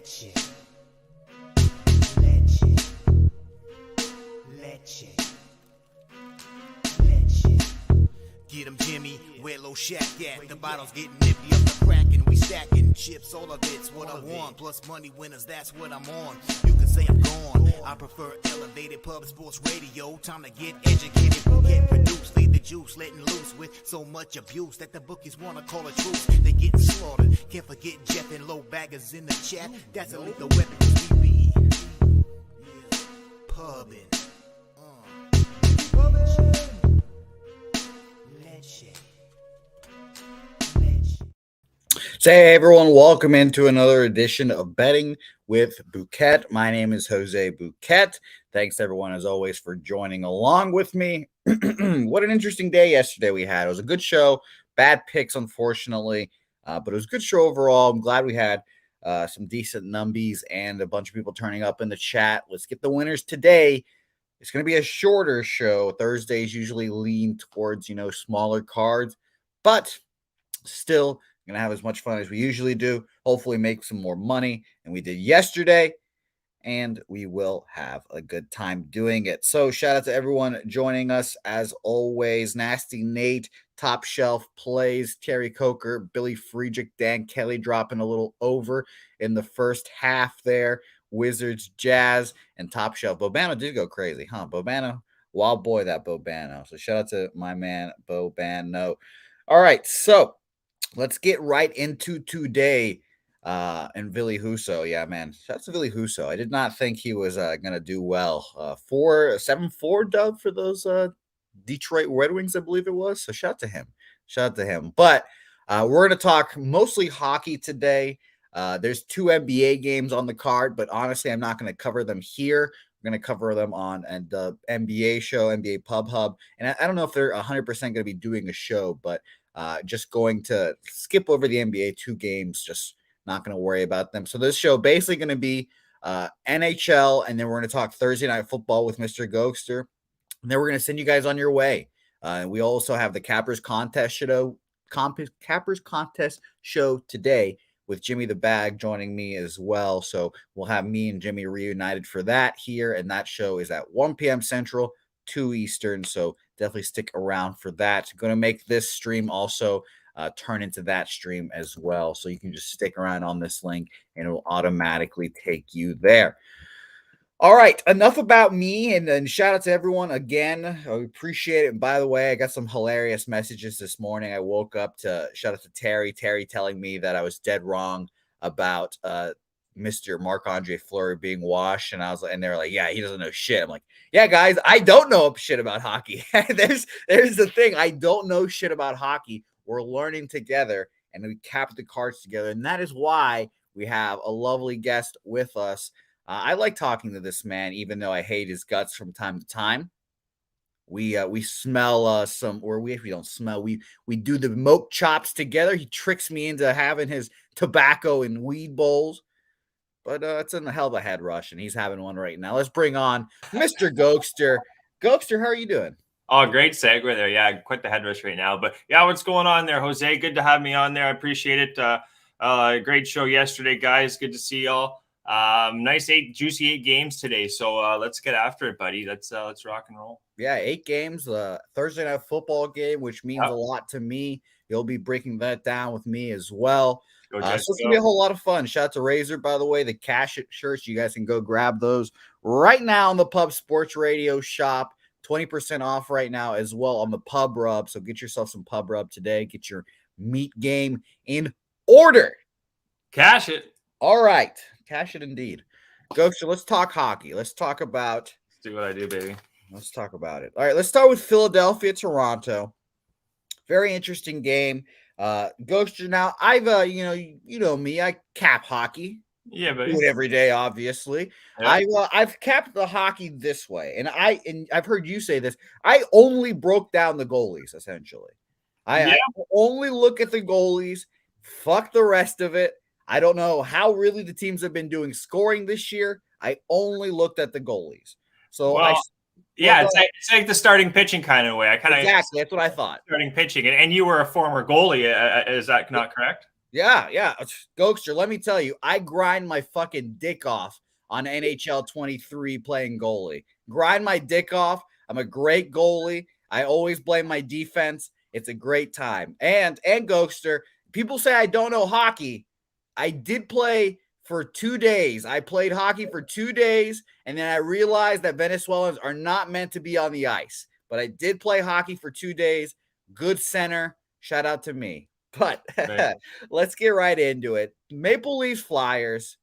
Leche. Leche. Leche. Leche. Get 'em, Jimmy, where Low Shack at? The bottle's getting nippy up the Kraken. We stacking chips, all of it's what I want. Plus money winners, that's what I'm on. You can say I'm gone. I prefer elevated pub sports radio. Time to get educated, get produced. Leave the juice, letting loose with so much abuse that the bookies wanna call a truce. They getting slaughtered. Can't forget Jeff and low baggers in the chat. That's a lethal weapon 'cause we be pubbing. Hey everyone, welcome into another edition of Betting with Bouquett. My name is Jose Bouquett. Thanks everyone as always for joining along with me. What an interesting day yesterday we had. It was a good show. Bad picks, unfortunately, but it was a good show overall. I'm glad we had some decent numbies and a bunch of people turning up in the chat. Let's get the winners today. It's going to be a shorter show. Thursdays usually lean towards, smaller cards, but still going to have as much fun as we usually do. Hopefully make some more money than we did yesterday, and we will have a good time doing it. So shout out to everyone joining us as always. Nasty Nate, Top Shelf Plays, Terry Coker, Billy Friedrich, Dan Kelly dropping a little over in the first half there. Wizards, Jazz, and Top Shelf. Bobano did go crazy, huh? Bobano, wild boy, that Bobano. So shout out to my man, Bobano. All right, so let's get right into today. And Billy Huso. Yeah, man. Shout out to Billy Huso. I did not think he was going to do well. 7-4 dub for those Detroit Red Wings, I believe it was. So shout out to him. Shout out to him. But we're going to talk mostly hockey today. There's 2 NBA games on the card, but honestly, I'm not going to cover them here. I'm going to cover them on the NBA show, NBA Pub Hub. And I don't know if they're 100% going to be doing a show, but just going to skip over the NBA 2 games, just not going to worry about them. So this show basically going to be NHL, and then we're going to talk Thursday Night Football with Mr. Gokster. And then we're going to send you guys on your way. We also have the Cappers Contest show today with Jimmy the Bag joining me as well. So we'll have me and Jimmy reunited for that here, and that show is at 1 p.m. Central, 2 Eastern. So definitely stick around for that. Going to make this stream also turn into that stream as well. So you can just stick around on this link and it will automatically take you there. All right, enough about me, and shout out to everyone again. I appreciate it. And by the way, I got some hilarious messages this morning. I woke up to shout out to Terry telling me that I was dead wrong about Mr. Marc-Andre Fleury being washed, and they're like, yeah, he doesn't know shit. I'm like, yeah, guys, I don't know shit about hockey. there's the thing. I don't know shit about hockey. We're learning together, and we cap the cards together, and that is why we have a lovely guest with us. I like talking to this man, even though I hate his guts from time to time. We smell we don't smell. We do the moke chops together. He tricks me into having his tobacco and weed bowls. But it's in the hell of a head rush, and he's having one right now. Let's bring on Mr. Gokster. Gokster, how are you doing? Oh, great segue there. Yeah, quite the head rush right now. But yeah, what's going on there, Jose? Good to have me on there. I appreciate it. Great show yesterday, guys. Good to see y'all. Nice juicy 8 games today. So let's get after it, buddy. Let's rock and roll. Yeah, 8 games. Thursday Night Football game, which means a lot to me. You'll be breaking that down with me as well. So it's going to be a whole lot of fun. Shout out to Razor, by the way, the Cash It shirts. You guys can go grab those right now on the Pub Sports Radio shop. 20% off right now as well on the Pub Rub. So get yourself some Pub Rub today. Get your meat game in order. Cash it. All right. Cash it indeed. Gokster, let's talk hockey. Let's talk about. Let's do what I do, baby. Let's talk about it. All right. Let's start with Philadelphia, Toronto. Very interesting game. Gokster, now I've you know me, I cap hockey. Yeah, but every day, obviously. Yeah. I've capped the hockey this way, and I've heard you say this. I only broke down the goalies essentially. I only look at the goalies. Fuck the rest of it. I don't know how really the teams have been doing scoring this year. I only looked at the goalies. So it's like the starting pitching kind of way. Exactly, that's what I thought. Starting pitching, and you were a former goalie. Is that not correct? Yeah. Gokster, let me tell you, I grind my fucking dick off on NHL 23 playing goalie. Grind my dick off. I'm a great goalie. I always blame my defense. It's a great time. And Gokster, people say I don't know hockey. I did play for 2 days. I played hockey for 2 days, and then I realized that Venezuelans are not meant to be on the ice. But I did play hockey for 2 days. Good center. Shout out to me. But Right. let's get right into it. Maple Leafs Flyers.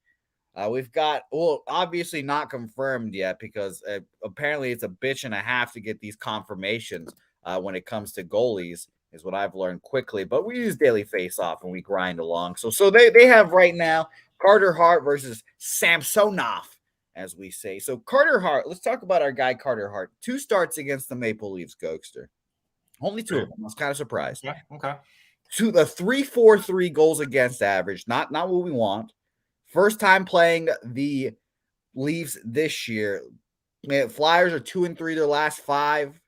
We've got, well, obviously not confirmed yet because apparently it's a bitch and a half to get these confirmations when it comes to goalies, is what I've learned quickly. But we use daily face-off and we grind along. So they have right now Carter Hart versus Samsonov, as we say. So Carter Hart, let's talk about our guy Carter Hart. 2 starts against the Maple Leafs, Gokester. Only 2 of them. I was kind of surprised. Yeah. Okay. To the 3.43 goals against average, not what we want. First time playing the Leafs this year. Man, Flyers are 2-3 their last 5.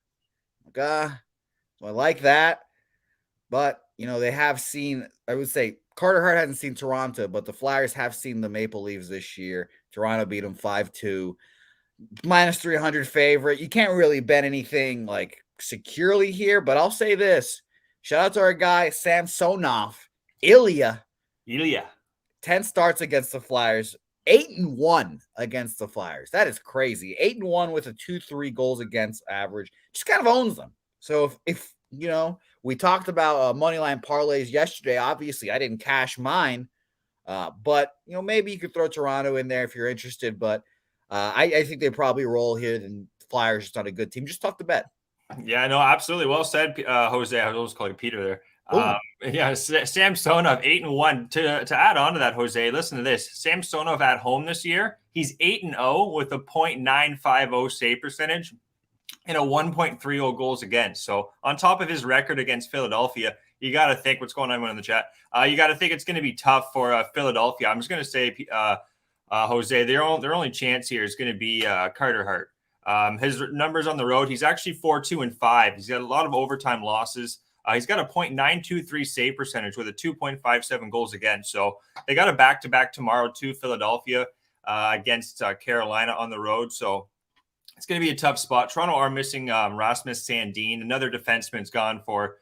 So I like that. But, they have seen, I would say, Carter Hart hasn't seen Toronto, but the Flyers have seen the Maple Leafs this year. Toronto beat them 5-2. Minus 300 favorite. You can't really bet anything like securely here, but I'll say this. Shout out to our guy, Samsonov. Ilya. 10 starts against the Flyers. 8-1 against the Flyers. That is crazy. 8-1 with a 2.3 goals against average. Just kind of owns them. So if we talked about moneyline parlays yesterday. Obviously, I didn't cash mine. But maybe you could throw Toronto in there if you're interested. But I think they probably roll here. Then Flyers just not a good team. Just tough to bet. Yeah, no, absolutely. Well said, Jose. I was almost calling Peter there. Samsonov 8-1. To add on to that, Jose, listen to this. Samsonov at home this year, he's 8-0 with a .950 save percentage and a 1.30 goals against. So on top of his record against Philadelphia, you got to think what's going on in the chat. You got to think it's going to be tough for Philadelphia. I'm just going to say, Jose, their only chance here is going to be Carter Hart. His numbers on the road, he's actually 4-2-5. He's got a lot of overtime losses. He's got a .923 save percentage with a 2.57 goals against. So they got a back-to-back tomorrow to Philadelphia against Carolina on the road. So it's going to be a tough spot. Toronto are missing Rasmus Sandin. Another defenseman's gone for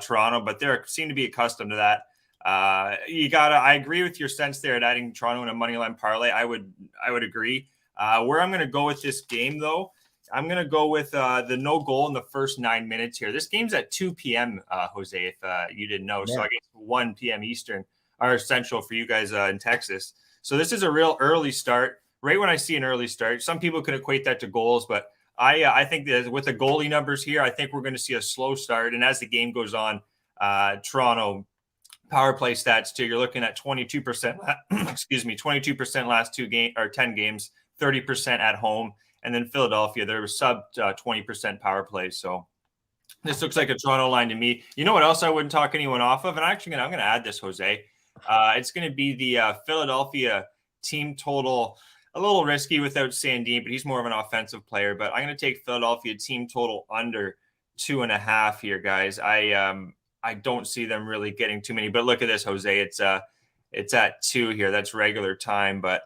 Toronto, but they seem to be accustomed to that. I agree with your sense there at adding Toronto in a money line parlay. I would agree. Where I'm going to go with this game, though, I'm going to go with the no goal in the first 9 minutes here. This game's at 2 p.m., Jose, if you didn't know. Yeah. So I guess 1 p.m. Eastern or Central for you guys in Texas. So this is a real early start. Right when I see an early start, some people could equate that to goals, but I think that with the goalie numbers here, I think we're going to see a slow start. And as the game goes on, Toronto power play stats too, you're looking at 22%, 22% last 10 games, 30% at home. And then Philadelphia, there was sub 20% power play. So this looks like a Toronto line to me. You know what else I wouldn't talk anyone off of? And I'm going to add this, Jose. It's going to be the Philadelphia team total. A little risky without Sandin, but he's more of an offensive player. But I'm going to take Philadelphia team total under 2.5 here, guys. I don't see them really getting too many. But look at this, Jose. It's at 2 here. That's regular time. But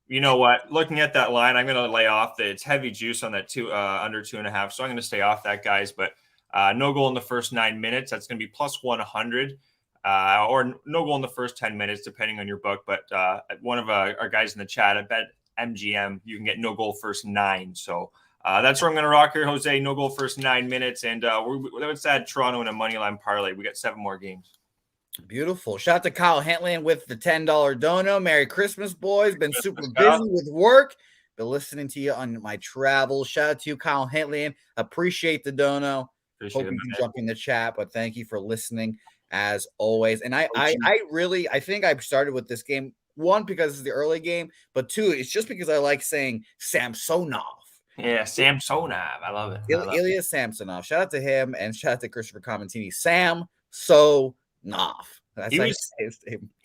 you know what? Looking at that line, I'm going to lay off that. It's heavy juice on that under 2.5. So I'm going to stay off that, guys. But no goal in the first 9 minutes. That's going to be plus 100. Or no goal in the first 10 minutes, depending on your book. But one of our guys in the chat, I bet MGM, you can get no goal first 9. So that's where I'm going to rock here, Jose. No goal first 9 minutes. And let's add Toronto in a money line parlay. We got 7 more games. Beautiful. Shout out to Kyle Hentland with the $10 dono. Merry Christmas, boys. Been super busy with work. Been listening to you on my travels. Shout out to you, Kyle Hentland. Appreciate the dono. Hope you can jump in the chat, but thank you for listening as always. And I think I started with this game, 1, because it's the early game, but 2, it's just because I like saying Samsonov. Yeah, Samsonov. I love it. Ilya Samsonov. Shout out to him and shout out to Christopher Commentini. Samsonov.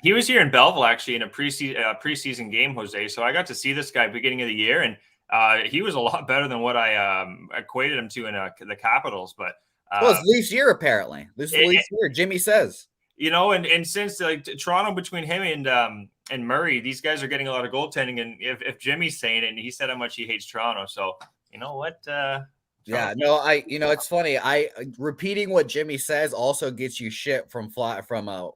He was here in Belleville actually in a preseason game, Jose. So I got to see this guy beginning of the year, and he was a lot better than what I equated him to in the Capitals. But it's Leafs year apparently. This is the Leafs year. Jimmy says. And since like Toronto, between him and Murray, these guys are getting a lot of goaltending. And if Jimmy's saying it, and he said how much he hates Toronto, so you know what? Yeah, no, it's funny. Repeating what Jimmy says also gets you shit from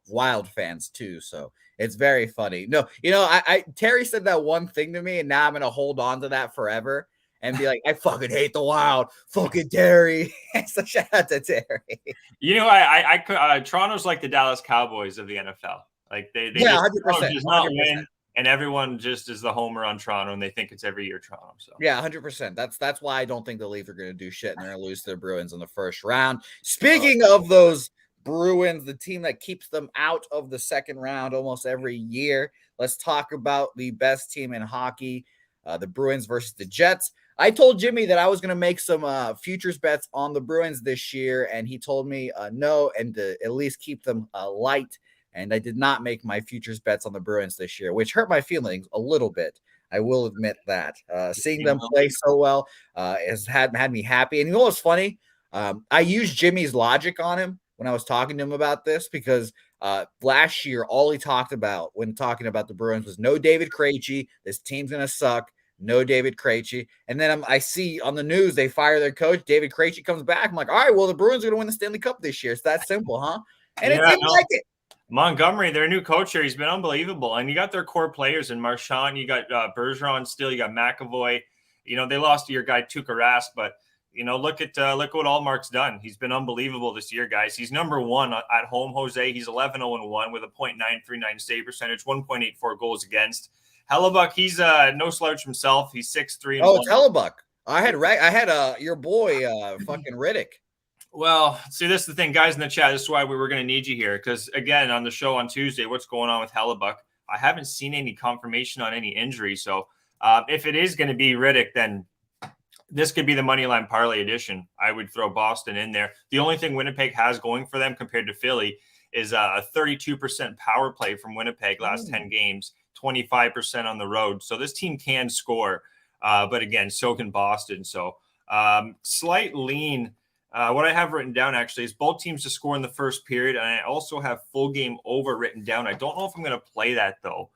Wild fans too. So it's very funny. No, Terry said that one thing to me, and now I'm gonna hold on to that forever and be like, I fucking hate the Wild, fucking Terry. So shout out to Terry. Toronto's like the Dallas Cowboys of the NFL. Like they 100%, just not win. And everyone just is the homer on Toronto, and they think it's every year Toronto. So yeah, 100%. That's why I don't think the Leafs are going to do shit, and they're going to lose to the Bruins in the first round. Speaking of those Bruins, the team that keeps them out of the second round almost every year, let's talk about the best team in hockey, the Bruins versus the Jets. I told Jimmy that I was going to make some futures bets on the Bruins this year, and he told me no, and to at least keep them light. And I did not make my futures bets on the Bruins this year, which hurt my feelings a little bit. I will admit that. Seeing them play so well has had me happy. And you know what's funny? I used Jimmy's logic on him when I was talking to him about this, because last year, all he talked about when talking about the Bruins was no David Krejci. This team's going to suck. No David Krejci. And then I see on the news they fire their coach. David Krejci comes back. I'm like, all right, well, the Bruins are going to win the Stanley Cup this year. It's that simple, huh? And it didn't like it. Montgomery, their new coach here, he's been unbelievable. And you got their core players in Marchand, you got Bergeron still, you got McAvoy. They lost to your guy Tuukka Rask, but look at what Allmark's done. He's been unbelievable this year, guys. He's number one at home, Jose. He's 11-0-1 with a .939 save percentage, 1.84 goals against. Hellebuck, he's no slouch himself. He's 6'3". Oh, it's Hellebuck. I had your boy fucking Riddick. Well, see, this is the thing, guys in the chat. This is why we were going to need you here, because, again, on the show on Tuesday, what's going on with Hellebuck? I haven't seen any confirmation on any injury. So if it is going to be Riddick, then this could be the Moneyline Parlay edition. I would throw Boston in there. The only thing Winnipeg has going for them compared to Philly is a 32% power play from Winnipeg last 10 games, 25% on the road. So this team can score, but, again, so can Boston. So slight lean. What I have written down actually is both teams to score in the first period, and I also have full game over written down. I don't know if I'm going to play that though.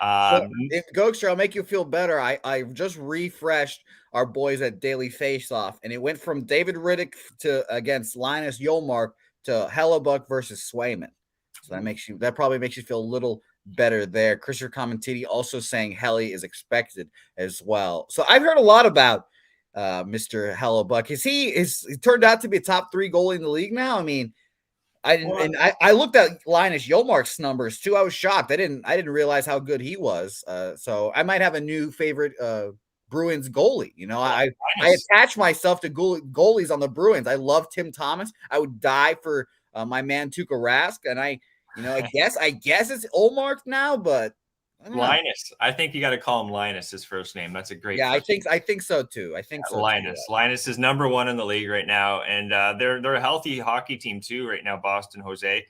Gokster, I'll make you feel better. I just refreshed our boys at Daily Faceoff, and it went from David Riddick against Linus Ullmark to Hellebuck versus Swayman. So that probably makes you feel a little better there. Christopher Commentini also saying Helly is expected as well. So I've heard a lot about Mr. Hellebuck. He turned out to be a top 3 goalie in the league now. I mean, I looked at Linus Ullmark's numbers too. I was shocked. I didn't realize how good he was. So I might have a new favorite Bruins goalie. I attach myself to goalies on the Bruins. I love Tim Thomas. I would die for my man Tuukka Rask, and I guess it's Ullmark now, but Linus. I think you got to call him Linus, his first name. That's a great. Yeah, I think so too. Linus. Linus is number 1 in the league right now, and they're a healthy hockey team too right now. Boston, Jose.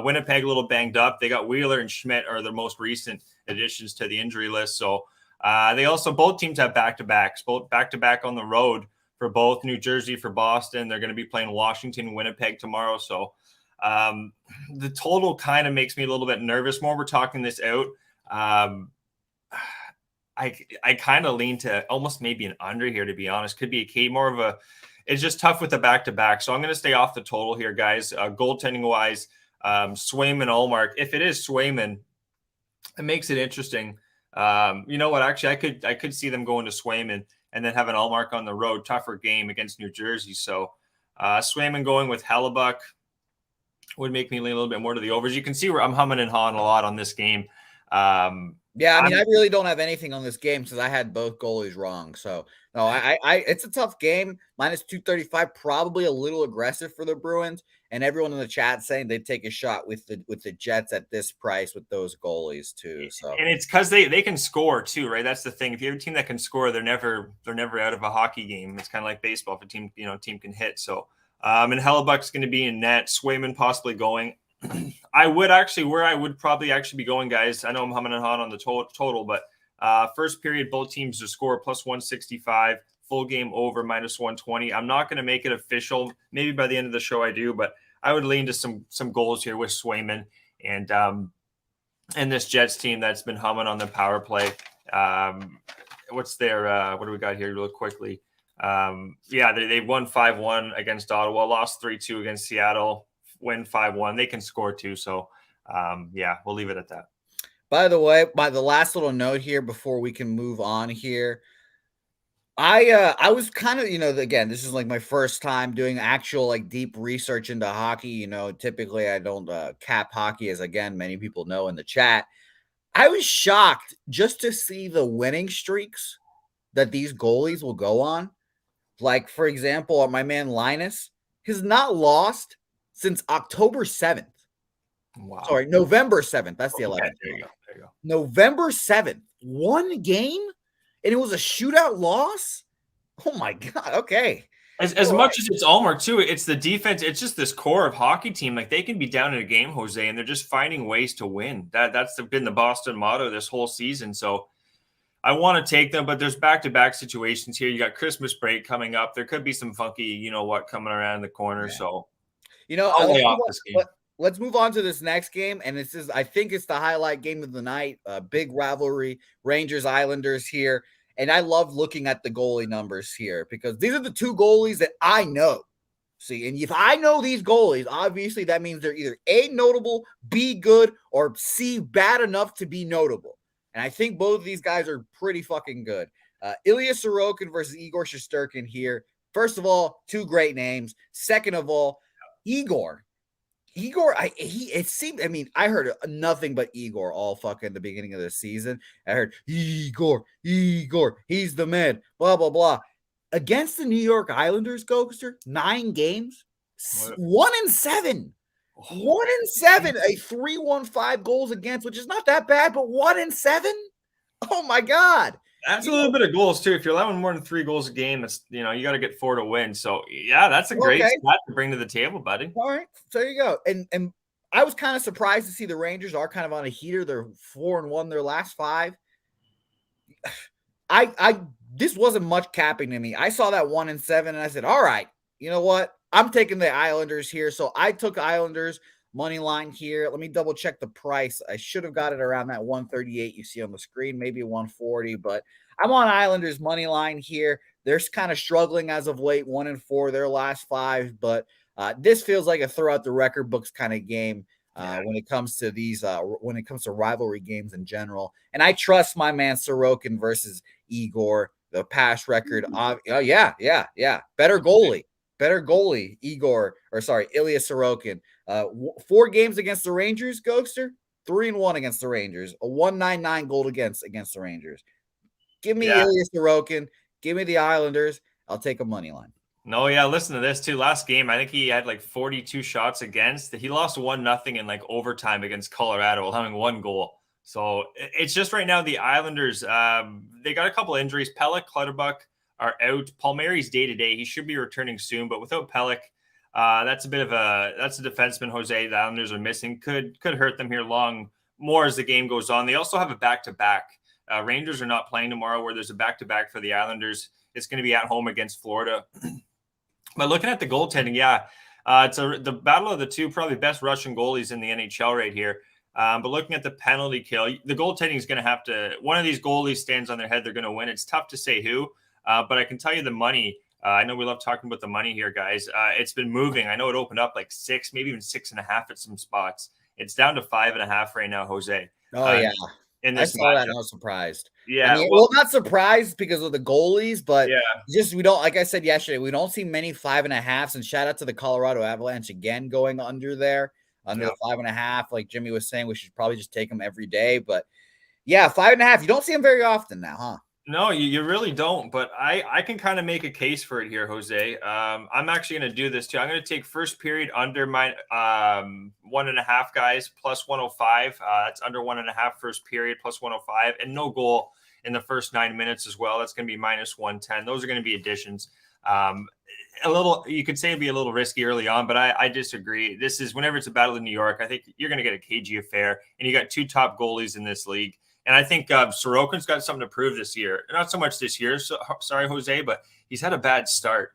Winnipeg a little banged up. They got Wheeler and Schmidt are the most recent additions to the injury list. So they also both teams have back-to-backs, both back-to-back on the road for both New Jersey for Boston. They're going to be playing Washington and Winnipeg tomorrow. So the total kind of makes me a little bit nervous. More we're talking this out. I kind of lean to almost maybe an under here, to be honest. Could be a K, more of a. It's just tough with the back-to-back, so I'm going to stay off the total here, guys. Goaltending wise, Swayman, Ullmark. If it is Swayman, it makes it interesting. You know what? Actually, I could see them going to Swayman and then having Ullmark on the road. Tougher game against New Jersey, so Swayman going with Hellebuck would make me lean a little bit more to the overs. You can see where I'm humming and hawing a lot on this game. Yeah, I mean, I really don't have anything on this game because I had both goalies wrong. So no, it's a tough game. Minus 235, probably a little aggressive for the Bruins. And everyone in the chat saying they'd take a shot with the Jets at this price with those goalies too. So and it's because they can score too, right? That's the thing. If you have a team that can score, they're never out of a hockey game. It's kind of like baseball. If a team can hit. So and Hellebuck's going to be in net. Swayman possibly going. I would probably actually be going, guys. I know I'm humming and hawing on the total, but first period, both teams to score plus 165, full game over minus 120. I'm not going to make it official. Maybe by the end of the show I do, but I would lean to some goals here with Swayman and this Jets team that's been humming on the power play. What's their what do we got here real quickly? They won 5-1 against Ottawa, lost 3-2 against Seattle, win 5-1. They can score too. So we'll leave it at that. By the way, by the last little note here before we can move on here, I was kind of, again, this is like my first time doing actual like deep research into hockey. Typically I don't cap hockey, as again, many people know in the chat. I was shocked just to see the winning streaks that these goalies will go on. Like, for example, my man Linus has not lost since October 7th. Wow. Sorry, November 7th. That's the 11th. Okay, there you go. November 7th. One game, and it was a shootout loss? Oh, my God. Okay. As much as it's Allmark, too, it's the defense. It's just this core of hockey team. Like, they can be down in a game, Jose, and they're just finding ways to win. That's been the Boston motto this whole season. So I want to take them, but there's back-to-back situations here. You got Christmas break coming up. There could be some funky, coming around the corner. Yeah. So, I'll lay off this game. Let's move on to this next game, and I think it's the highlight game of the night. Big rivalry, Rangers-Islanders here, and I love looking at the goalie numbers here because these are the two goalies that I know. See, and if I know these goalies, obviously that means they're either A, notable, B, good, or C, bad enough to be notable. And I think both of these guys are pretty fucking good. Ilya Sorokin versus Igor Shesterkin here. First of all, two great names. Second of all, Igor, I heard nothing but Igor all fucking the beginning of the season. I heard Igor, he's the man, blah, blah, blah. Against the New York Islanders, Ghoster, 9 games, 1-7. 1-7, a 3.15 goals against, which is not that bad, but 1-7. Oh my God. That's a little bit of goals too. If you're allowing more than 3 goals a game, it's you got to get 4 to win. So yeah, that's a great stat to bring to the table, buddy. All right, so there you go. And I was kind of surprised to see the Rangers are kind of on a heater. They're 4-1 their last 5. This wasn't much capping to me. I saw that 1-7 and I said, all right, you know what? I'm taking the Islanders here. So I took Islanders money line here. Let me double check the price. I should have got it around that 138 you see on the screen, maybe 140, but I'm on Islanders money line here. They're kind of struggling as of late, 1-4 their last 5, but this feels like a throw out the record books kind of game when it comes to these when it comes to rivalry games in general. And I trust my man Sorokin versus Igor, the past record. Better goalie, Ilya Sorokin. 4 games against the Rangers, Ghoster, 3-1 against the Rangers, a 1.99 goal against the Rangers. Give me Ilya Sorokin, give me the Islanders. I'll take a money line. No, yeah, listen to this too. Last game, I think he had like 42 shots against. He lost 1-0 in like overtime against Colorado, having 1 goal. So it's just right now the Islanders, they got a couple injuries. Pelech, Clutterbuck are out. Palmieri's day-to-day. He should be returning soon, but without Pelech, that's a defenseman, Jose, the Islanders are missing. Could hurt them here more as the game goes on. They also have a back-to-back. Rangers are not playing tomorrow, where there's a back-to-back for the Islanders. It's going to be at home against Florida. But looking at the goaltending, it's the battle of the two probably best Russian goalies in the NHL right here. But looking at the penalty kill, the goaltending is going to have to – one of these goalies stands on their head, they're going to win. It's tough to say who, but I can tell you the money. I know we love talking about the money here, guys. It's been moving. I know it opened up like 6, maybe even 6.5 at some spots. It's down to 5.5 right now, Jose. Oh, yeah. In this I saw that and I was surprised. Yeah. Well, not surprised because of the goalies, but we don't, like I said yesterday, we don't see many 5.5s. And shout out to the Colorado Avalanche again going under the 5.5. Like Jimmy was saying, we should probably just take them every day. But 5.5. You don't see them very often now, huh? No, you really don't. But I can kind of make a case for it here, Jose. I'm actually going to do this too. I'm going to take first period under my 1.5 guys plus 105. That's under 1.5 first period plus 105, and no goal in the first 9 minutes as well. That's going to be minus 110. Those are going to be additions. You could say it'd be a little risky early on, but I disagree. This is whenever it's a battle in New York, I think you're going to get a cagey affair, and you got 2 top goalies in this league. And I think Sorokin's got something to prove this year. Not so much this year, sorry, Jose, but he's had a bad start.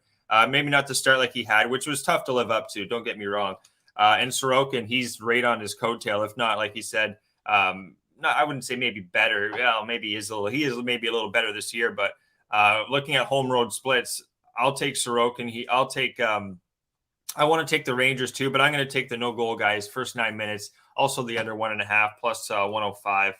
Maybe not the start like he had, which was tough to live up to. Don't get me wrong. And Sorokin, he's right on his coattail. If not, like he said, no, I wouldn't say maybe better. Well, maybe he is maybe a little better this year. But looking at home road splits, I'll take Sorokin. I want to take the Rangers too, but I'm going to take the no goal guys first 9 minutes. Also the under 1.5 plus 105.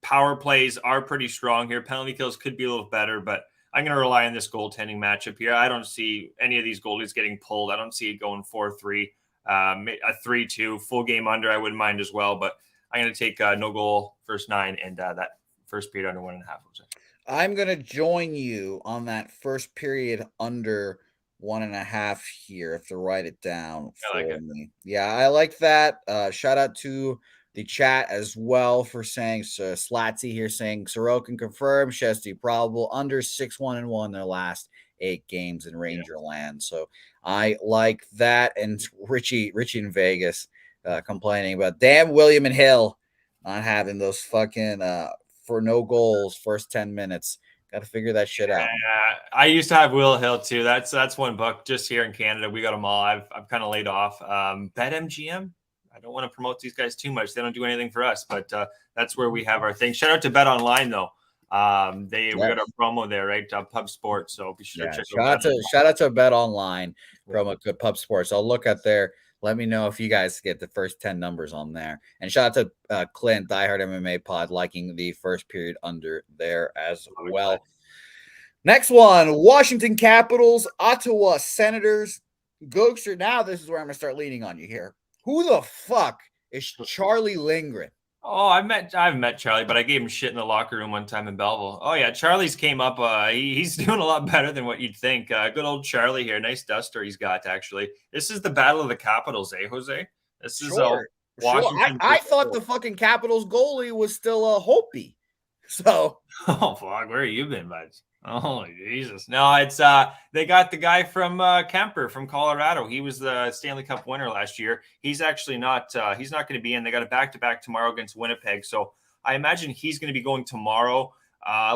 Power plays are pretty strong here. Penalty kills could be a little better, but I'm going to rely on this goaltending matchup here. I don't see any of these goalies getting pulled. I don't see it going 4-3, a 3-2, full game under. I wouldn't mind as well, but I'm going to take no goal first 9 and that first period under 1.5. I'm going to join you on that first period under 1.5 here. If to write it down for me. Yeah, I like that. Shout out to the chat as well for saying Slatsy here saying Sorokin confirmed, Shesty probable, under 6-1-1 their last 8 games in Ranger land. So I like that. And Richie in Vegas complaining about damn William and Hill not having those fucking for no goals first 10 minutes. Got to figure that shit out. I used to have Will Hill too. That's $1 just here in Canada. We got them all. I'm kind of laid off. BetMGM. I don't want to promote these guys too much. They don't do anything for us, but that's where we have our thing. Shout out to Bet Online though. We got a promo there, right? Pub Sports. So be sure to check shout out to Bet Online promo code Pub Sports. I'll look at there. Let me know if you guys get the first 10 numbers on there. And shout out to Clint, Diehard MMA Pod, liking the first period under there as well. Next one, Washington Capitals, Ottawa Senators. Gokster, now this is where I'm going to start leaning on you here. Who the fuck is Charlie Lindgren? Oh, I've met Charlie, but I gave him shit in the locker room one time in Belleville. Oh yeah, Charlie's came up. He's doing a lot better than what you'd think. Good old Charlie here. Nice duster he's got, actually. This is the battle of the Capitals, Jose? This is Washington. I thought the fucking Capitals goalie was still Hopi. So. Oh fuck, where have you been, bud? Oh Jesus! No, it's they got the guy from Kemper from Colorado. He was the Stanley Cup winner last year. He's actually not. He's not going to be in. They got a back-to-back tomorrow against Winnipeg. So I imagine he's going to be going tomorrow.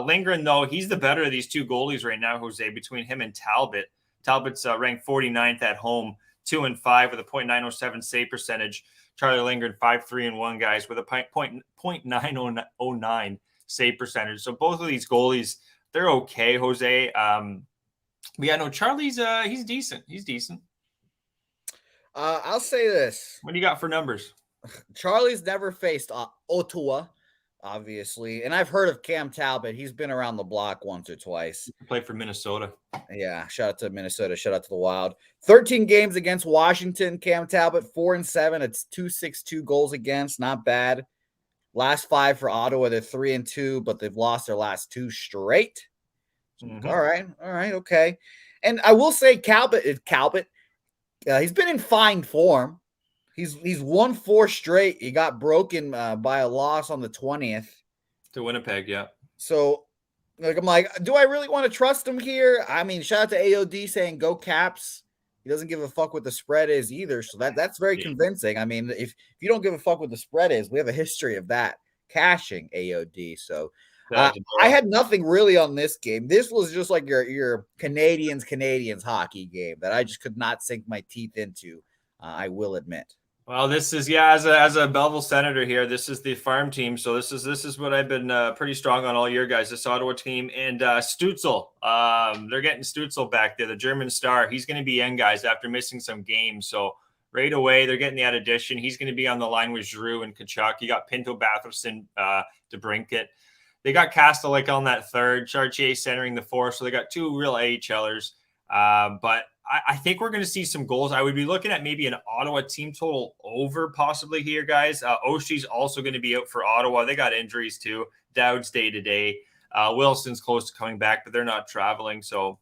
Lindgren, though, he's the better of these two goalies right now, Jose. Between him and Talbot, Talbot's ranked 49th at home, 2-5 with a .907 save percentage. Charlie Lindgren 5-3-1 guys with a .909 save percentage. So both of these goalies, they're okay, Jose. But yeah, no, Charlie's he's decent. He's decent. I'll say this. What do you got for numbers? Charlie's never faced Ottawa, obviously. And I've heard of Cam Talbot. He's been around the block once or twice. He played for Minnesota. Yeah, shout out to Minnesota. Shout out to the Wild. 13 games against Washington. Cam Talbot, 4-7. It's 2.62 goals against. Not bad. Last 5 for Ottawa, they're 3-2, but they've lost their last 2 straight. Mm-hmm. All right, okay. And I will say, Talbot, he's been in fine form. He's won 4 straight. He got broken by a loss on the 20th to Winnipeg. Yeah. So, I'm like, do I really want to trust him here? I mean, shout out to AOD saying go Caps. He doesn't give a fuck what the spread is either. So that's very convincing. I mean, if you don't give a fuck what the spread is, we have a history of that cashing AOD. So I had nothing really on this game. This was just like your Canadians hockey game that I just could not sink my teeth into. I will admit. Well, this is as a Belleville Senator here. This is the farm team, so this is what I've been pretty strong on all year, guys. This Ottawa team and Stützle. They're getting Stützle back there, the German star. He's going to be in, guys, after missing some games. So right away, they're getting that addition. He's going to be on the line with Giroux and Tkachuk. You got Pinto, Batherson, DeBrincat. They got Kastelik on that third, Chartier centering the fourth. So they got 2 real AHLers. But I think we're going to see some goals. I would be looking at maybe an Ottawa team total over possibly here, guys. Oshie's also going to be out for Ottawa. They got injuries too. Dowd's day-to-day. Wilson's close to coming back, but they're not traveling. So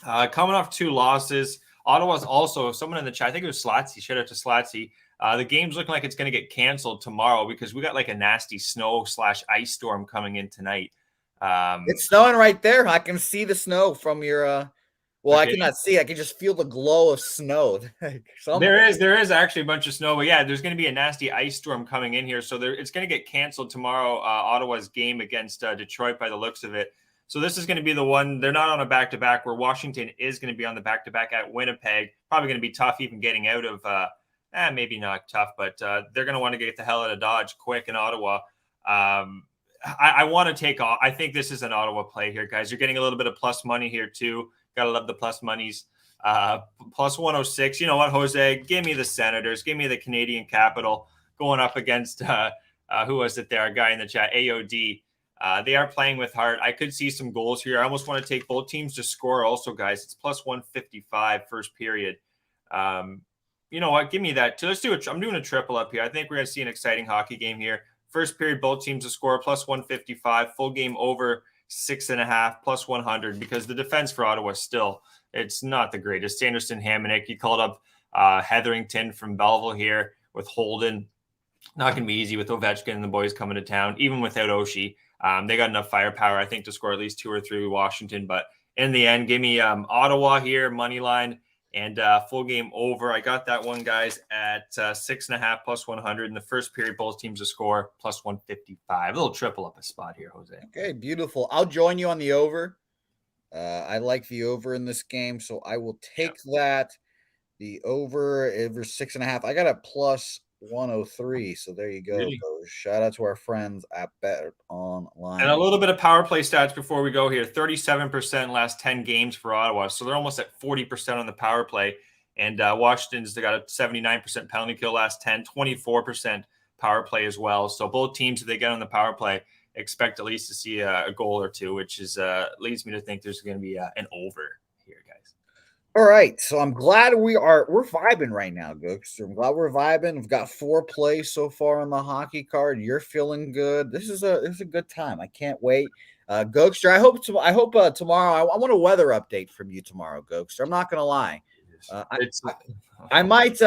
coming off 2 losses. Ottawa's also, someone in the chat, I think it was Slatsy. Shout out to Slatsy. The game's looking like it's going to get canceled tomorrow because we got like a nasty snow/ice storm coming in tonight. It's snowing right there. I can see the snow from your Well, okay. I cannot see. I can just feel the glow of snow. There is actually a bunch of snow, but yeah, there's going to be a nasty ice storm coming in here. So it's going to get canceled tomorrow, Ottawa's game against Detroit by the looks of it. So this is going to be the one. They're not on a back-to-back where Washington is going to be on the back-to-back at Winnipeg. Probably going to be tough even getting out of maybe not tough, but they're going to want to get the hell out of Dodge quick in Ottawa. I want to take off. I think this is an Ottawa play here, guys. You're getting a little bit of plus money here too. Gotta love the plus monies. Plus 106. You know what, Jose? Give me the Senators. Give me the Canadian Capital going up against who was it there? A guy in the chat, AOD. They are playing with heart. I could see some goals here. I almost want to take both teams to score also, guys. It's plus 155 first period. You know what? Give me that too. Let's do it. I'm doing a triple up here. I think we're going to see an exciting hockey game here. First period, both teams to score plus 155. Full game over 6.5 plus 100 because the defense for Ottawa still, it's not the greatest. Sanderson, Hamonic, you called up Hetherington from Belleville here with Holden. Not going to be easy with Ovechkin and the boys coming to town, even without Oshie. They got enough firepower, I think, to score at least 2 or 3 Washington. But in the end, give me Ottawa here, money line, and full game over. I got that one, guys, at 6.5 plus 100. In the first period, both teams to score plus 155. A little triple up a spot here, Jose. Okay, beautiful. I'll join you on the over. I like the over in this game, so I will take that. The over 6.5. I got a plus 103. So there you go. Really? Shout out to our friends at Bet Online. And a little bit of power play stats before we go here. 37% last 10 games for Ottawa. So they're almost at 40% on the power play. And Washington's got a 79% penalty kill last 10, 24% power play as well. So both teams, if they get on the power play, expect at least to see a goal or two, which is leads me to think there's going to be an over here, guys. All right, so I'm glad we're vibing right now, Gooks. I'm glad we're vibing. We've got 4 plays so far on the hockey card. You're feeling good. This is a good time. I can't wait. Gokster, I hope tomorrow. I want a weather update from you tomorrow, Gokster. I'm not gonna lie. I might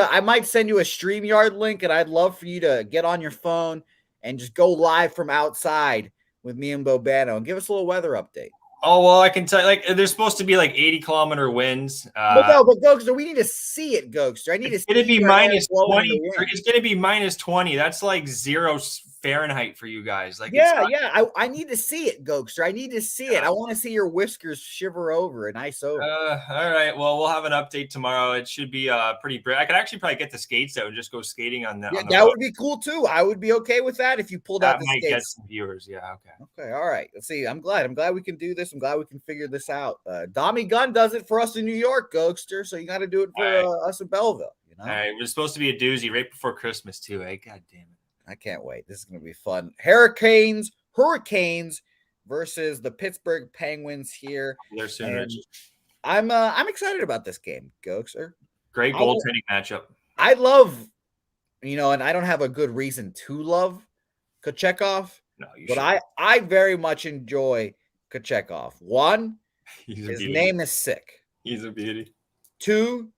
send you a StreamYard link, and I'd love for you to get on your phone and just go live from outside with me and Bobano and give us a little weather update. Oh, well, I can tell you, like, there's supposed to be like 80-kilometer winds. But Gokester, we need to see it, Gokster. I need to see it. It's going to be minus 20. It's going to be minus 20. That's like 0 Fahrenheit for you guys. Like, I need to see it, Gokester. I need to see it. I want to see your whiskers shiver over and ice over. All right. Well, we'll have an update tomorrow. It should be pretty bright. I could actually probably get the skates out and just go skating on that. Yeah, that would be cool too. I would be okay with that if you pulled out the skates. That might get some viewers. Yeah. Okay. All right. Let's see. I'm glad we can do this. I'm glad we can figure this out. Dommy Gunn does it for us in New York, Gokester. So you got to do it for us in Belleville. You know. All right. It was supposed to be a doozy right before Christmas too. Eh? God damn it. I can't wait. This is going to be fun. Hurricanes versus the Pittsburgh Penguins here. They're soon rich. I'm excited about this game, Gokester. Great goaltending matchup. I love, and I don't have a good reason to love Kochekov. No, but I very much enjoy Kochekov. 1, his name is sick. He's a beauty. 2,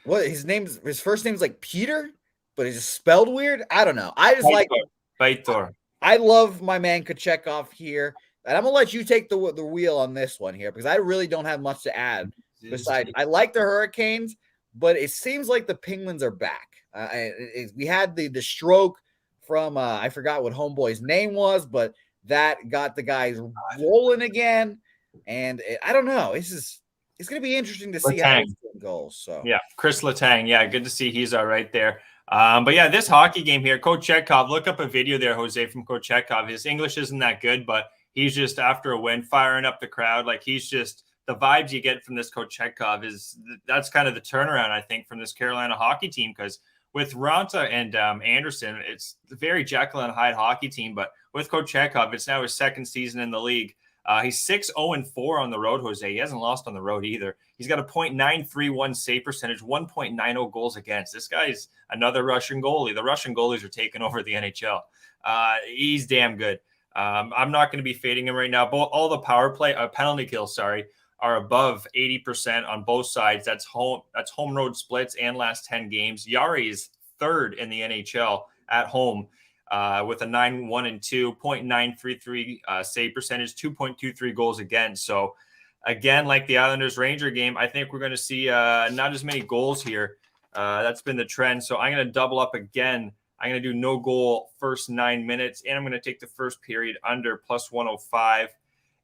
his first name's like Peter, but it's just spelled weird. I don't know. I just Baitor. I love my man Kochekov here. And I'm going to let you take the wheel on this one here because I really don't have much to add. Besides, I like the Hurricanes, but it seems like the Penguins are back. We had the stroke from, I forgot what homeboy's name was, but that got the guys rolling again. And I don't know. It's going to be interesting to see how this goes. So yeah, Chris Letang. Yeah, good to see he's all right there. But yeah, this hockey game here, Kochekov, look up a video there, Jose, from Kochekov. His English isn't that good, but he's just after a win, firing up the crowd. Like he's just the vibes you get from this Kochekov that's kind of the turnaround, I think, from this Carolina hockey team. Because with Ranta and Anderson, it's a very Jekyll and Hyde hockey team. But with Kochekov, it's now his second season in the league. He's 6-0-4 on the road, Jose. He hasn't lost on the road either. He's got a .931 save percentage, 1.90 goals against. This guy's another Russian goalie. The Russian goalies are taking over the NHL. He's damn good. I'm not going to be fading him right now. All the power play, penalty kills, are above 80% on both sides. That's home road splits and last 10 games. Yari is third in the NHL at home. With a 9-1-2, .933 save percentage, 2.23 goals against. So, again, like the Islanders-Ranger game, I think we're going to see not as many goals here. That's been the trend. So, I'm going to double up again. I'm going to do no goal first 9 minutes, and I'm going to take the first period under plus 105.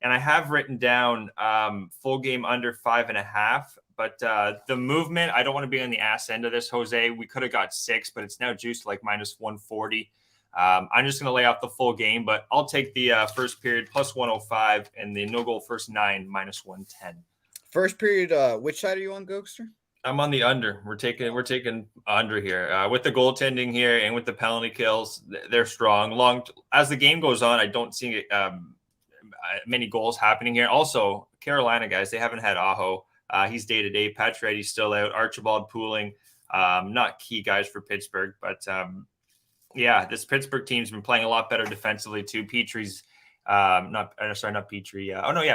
And I have written down full game under 5.5, But the movement, I don't want to be on the ass end of this, Jose. We could have got 6, but it's now juiced to like minus 140. I'm just going to lay off the full game, but I'll take the first period plus 105 and the no goal first 9 minus 110. First period, which side are you on, Gokster? I'm on the under. We're taking under here with the goaltending here and with the penalty kills. They're strong. As the game goes on, I don't see many goals happening here. Also, Carolina guys, they haven't had Aho. He's day to day. Pacioretty's still out. Archibald Pooling, not key guys for Pittsburgh, but yeah, this Pittsburgh team's been playing a lot better defensively too. Petrie's not Petrie.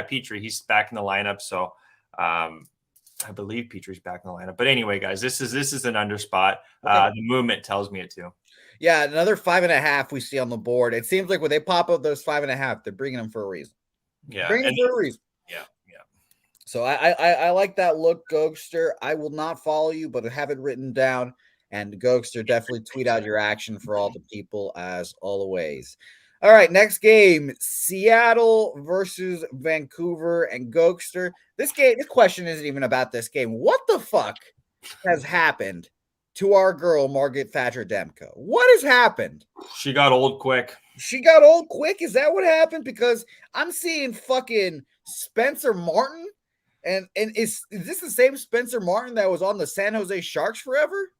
Petrie. He's back in the lineup, so I believe Petrie's back in the lineup. But anyway, guys, this is an under spot. The movement tells me it too. Yeah, another 5.5 we see on the board. It seems like when they pop up those 5.5, they're bringing them for a reason. Yeah, bringing them for a reason. Yeah. So I like that look, Gokster. I will not follow you, but have it written down. And Gokster, definitely tweet out your action for all the people as always. All right, next game, Seattle versus Vancouver. And Gokster, this question isn't even about this game. What the fuck has happened to our girl, Margaret Thatcher Demko? What has happened? She got old quick. Is that what happened? Because I'm seeing fucking Spencer Martin. And is this the same Spencer Martin that was on the San Jose Sharks forever?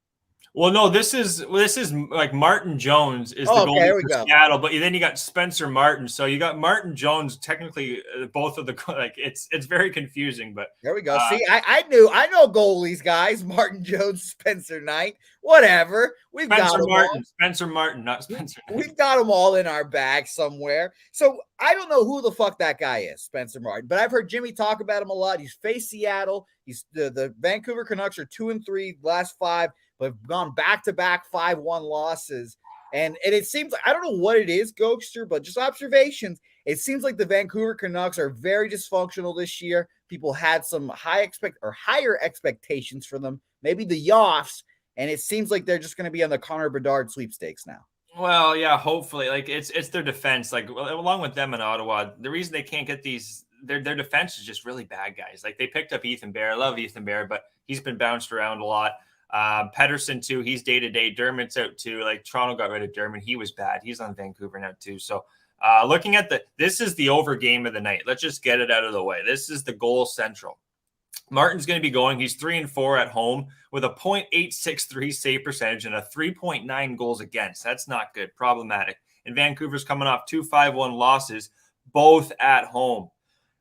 Well, no, this is like Martin Jones is the goalie for Seattle, but then you got Spencer Martin. So you got Martin Jones, technically both of the it's very confusing. But there we go. See, I know goalies, guys. Martin Jones, Spencer Knight, whatever. Spencer Martin, not Spencer Knight. We've got them all in our bag somewhere. So I don't know who the fuck that guy is, Spencer Martin, but I've heard Jimmy talk about him a lot. He's faced Seattle. He's the Vancouver Canucks are 2-3 last 5. But have gone back-to-back 5-1 losses. And it seems like, I don't know what it is, Gokster, but just observations. It seems like the Vancouver Canucks are very dysfunctional this year. People had some higher expectations for them, maybe the Yoffs, and it seems like they're just going to be on the Connor Bedard sweepstakes now. Well, yeah, hopefully. Like it's their defense. Like along with them in Ottawa, the reason they can't get these their defense is just really bad guys. Like they picked up Ethan Bear. I love Ethan Bear, but he's been bounced around a lot. Pedersen too, he's day to day. Dermott's out too. Like Toronto got rid of Dermott. He was bad. He's on Vancouver now too. So looking at this is the over game of the night. Let's just get it out of the way. This is the goal central. Martin's going to be going. He's 3-4 at home with a .863 save percentage and a 3.9 goals against. That's not good. Problematic. And Vancouver's coming off 2 5-1 losses, both at home.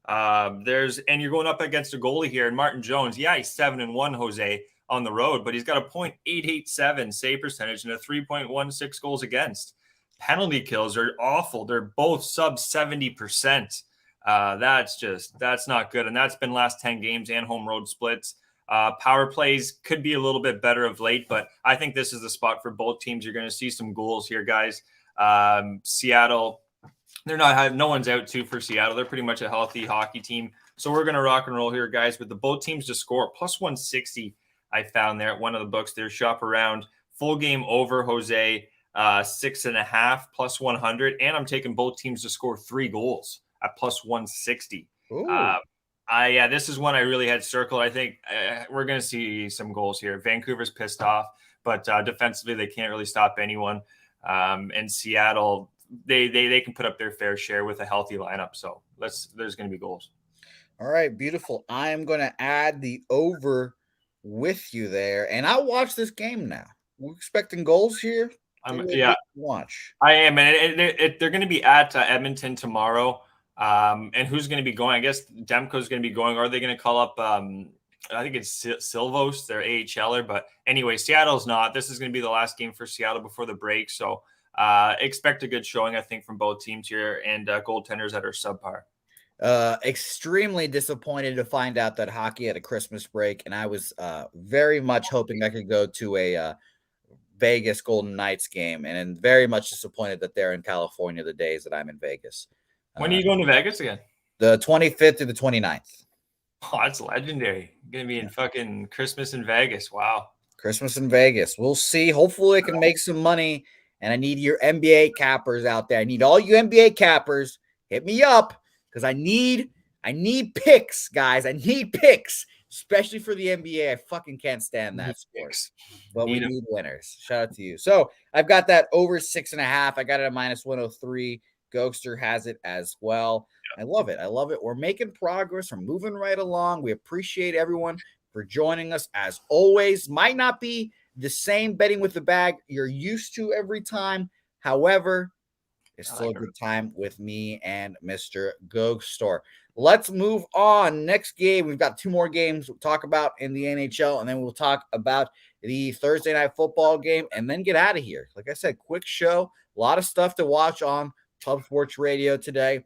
And you're going up against a goalie here, and Martin Jones. Yeah, he's 7-1, Jose, on the road, but he's got a .887 save percentage and a 3.16 goals against. Penalty kills are awful. They're both sub 70%. That's not good. And that's been last 10 games and home road splits. Power plays could be a little bit better of late, but I think this is the spot for both teams. You're going to see some goals here, guys. Seattle, no one's out too for Seattle. They're pretty much a healthy hockey team. So we're going to rock and roll here, guys, with the both teams to score plus 160. I found there at one of the books there. Shop around. Full game over, Jose, 6.5 plus 100. And I'm taking both teams to score 3 goals at plus 160. This is one I really had circled. I think we're going to see some goals here. Vancouver's pissed off, but defensively they can't really stop anyone. And Seattle, they can put up their fair share with a healthy lineup. So there's going to be goals. All right, beautiful. I am going to add the over with you there, and I'll watch this game now. We're expecting goals here. Watch. I am, and they're going to be at Edmonton tomorrow. And who's going to be going? I guess Demko's going to be going. Or are they going to call up? I think it's Silvos, their AHLer. But anyway, Seattle's not. This is going to be the last game for Seattle before the break. So expect a good showing, I think, from both teams here, and goaltenders that are subpar. Extremely disappointed to find out that hockey had a Christmas break, and I was very much hoping I could go to a Vegas Golden Knights game, and very much disappointed that they're in California the days that I'm in Vegas. When are you going to Vegas again? The 25th through the 29th. Oh, that's legendary. You're going to be in fucking Christmas in Vegas. Wow. Christmas in Vegas. We'll see. Hopefully I can make some money, and I need your NBA cappers out there. I need all you NBA cappers. Hit me up. Because I need picks, guys. I need picks especially for the NBA. I fucking can't stand that sport. But we Need 'em. need winners. Shout out to you. So I've got that over 6.5. I got it at -103. Gokster has it as well. I love it. I love it. We're making progress. We're moving right along. We appreciate everyone for joining us as always. Might not be the same betting with the bag you're used to every time. However, it's still a good time with me and Mr. Gokster. Let's move on. Next game, we've got 2 more games we'll talk about in the NHL, and then we'll talk about the Thursday night football game and then get out of here. Like I said, quick show, a lot of stuff to watch on Pub Sports Radio today.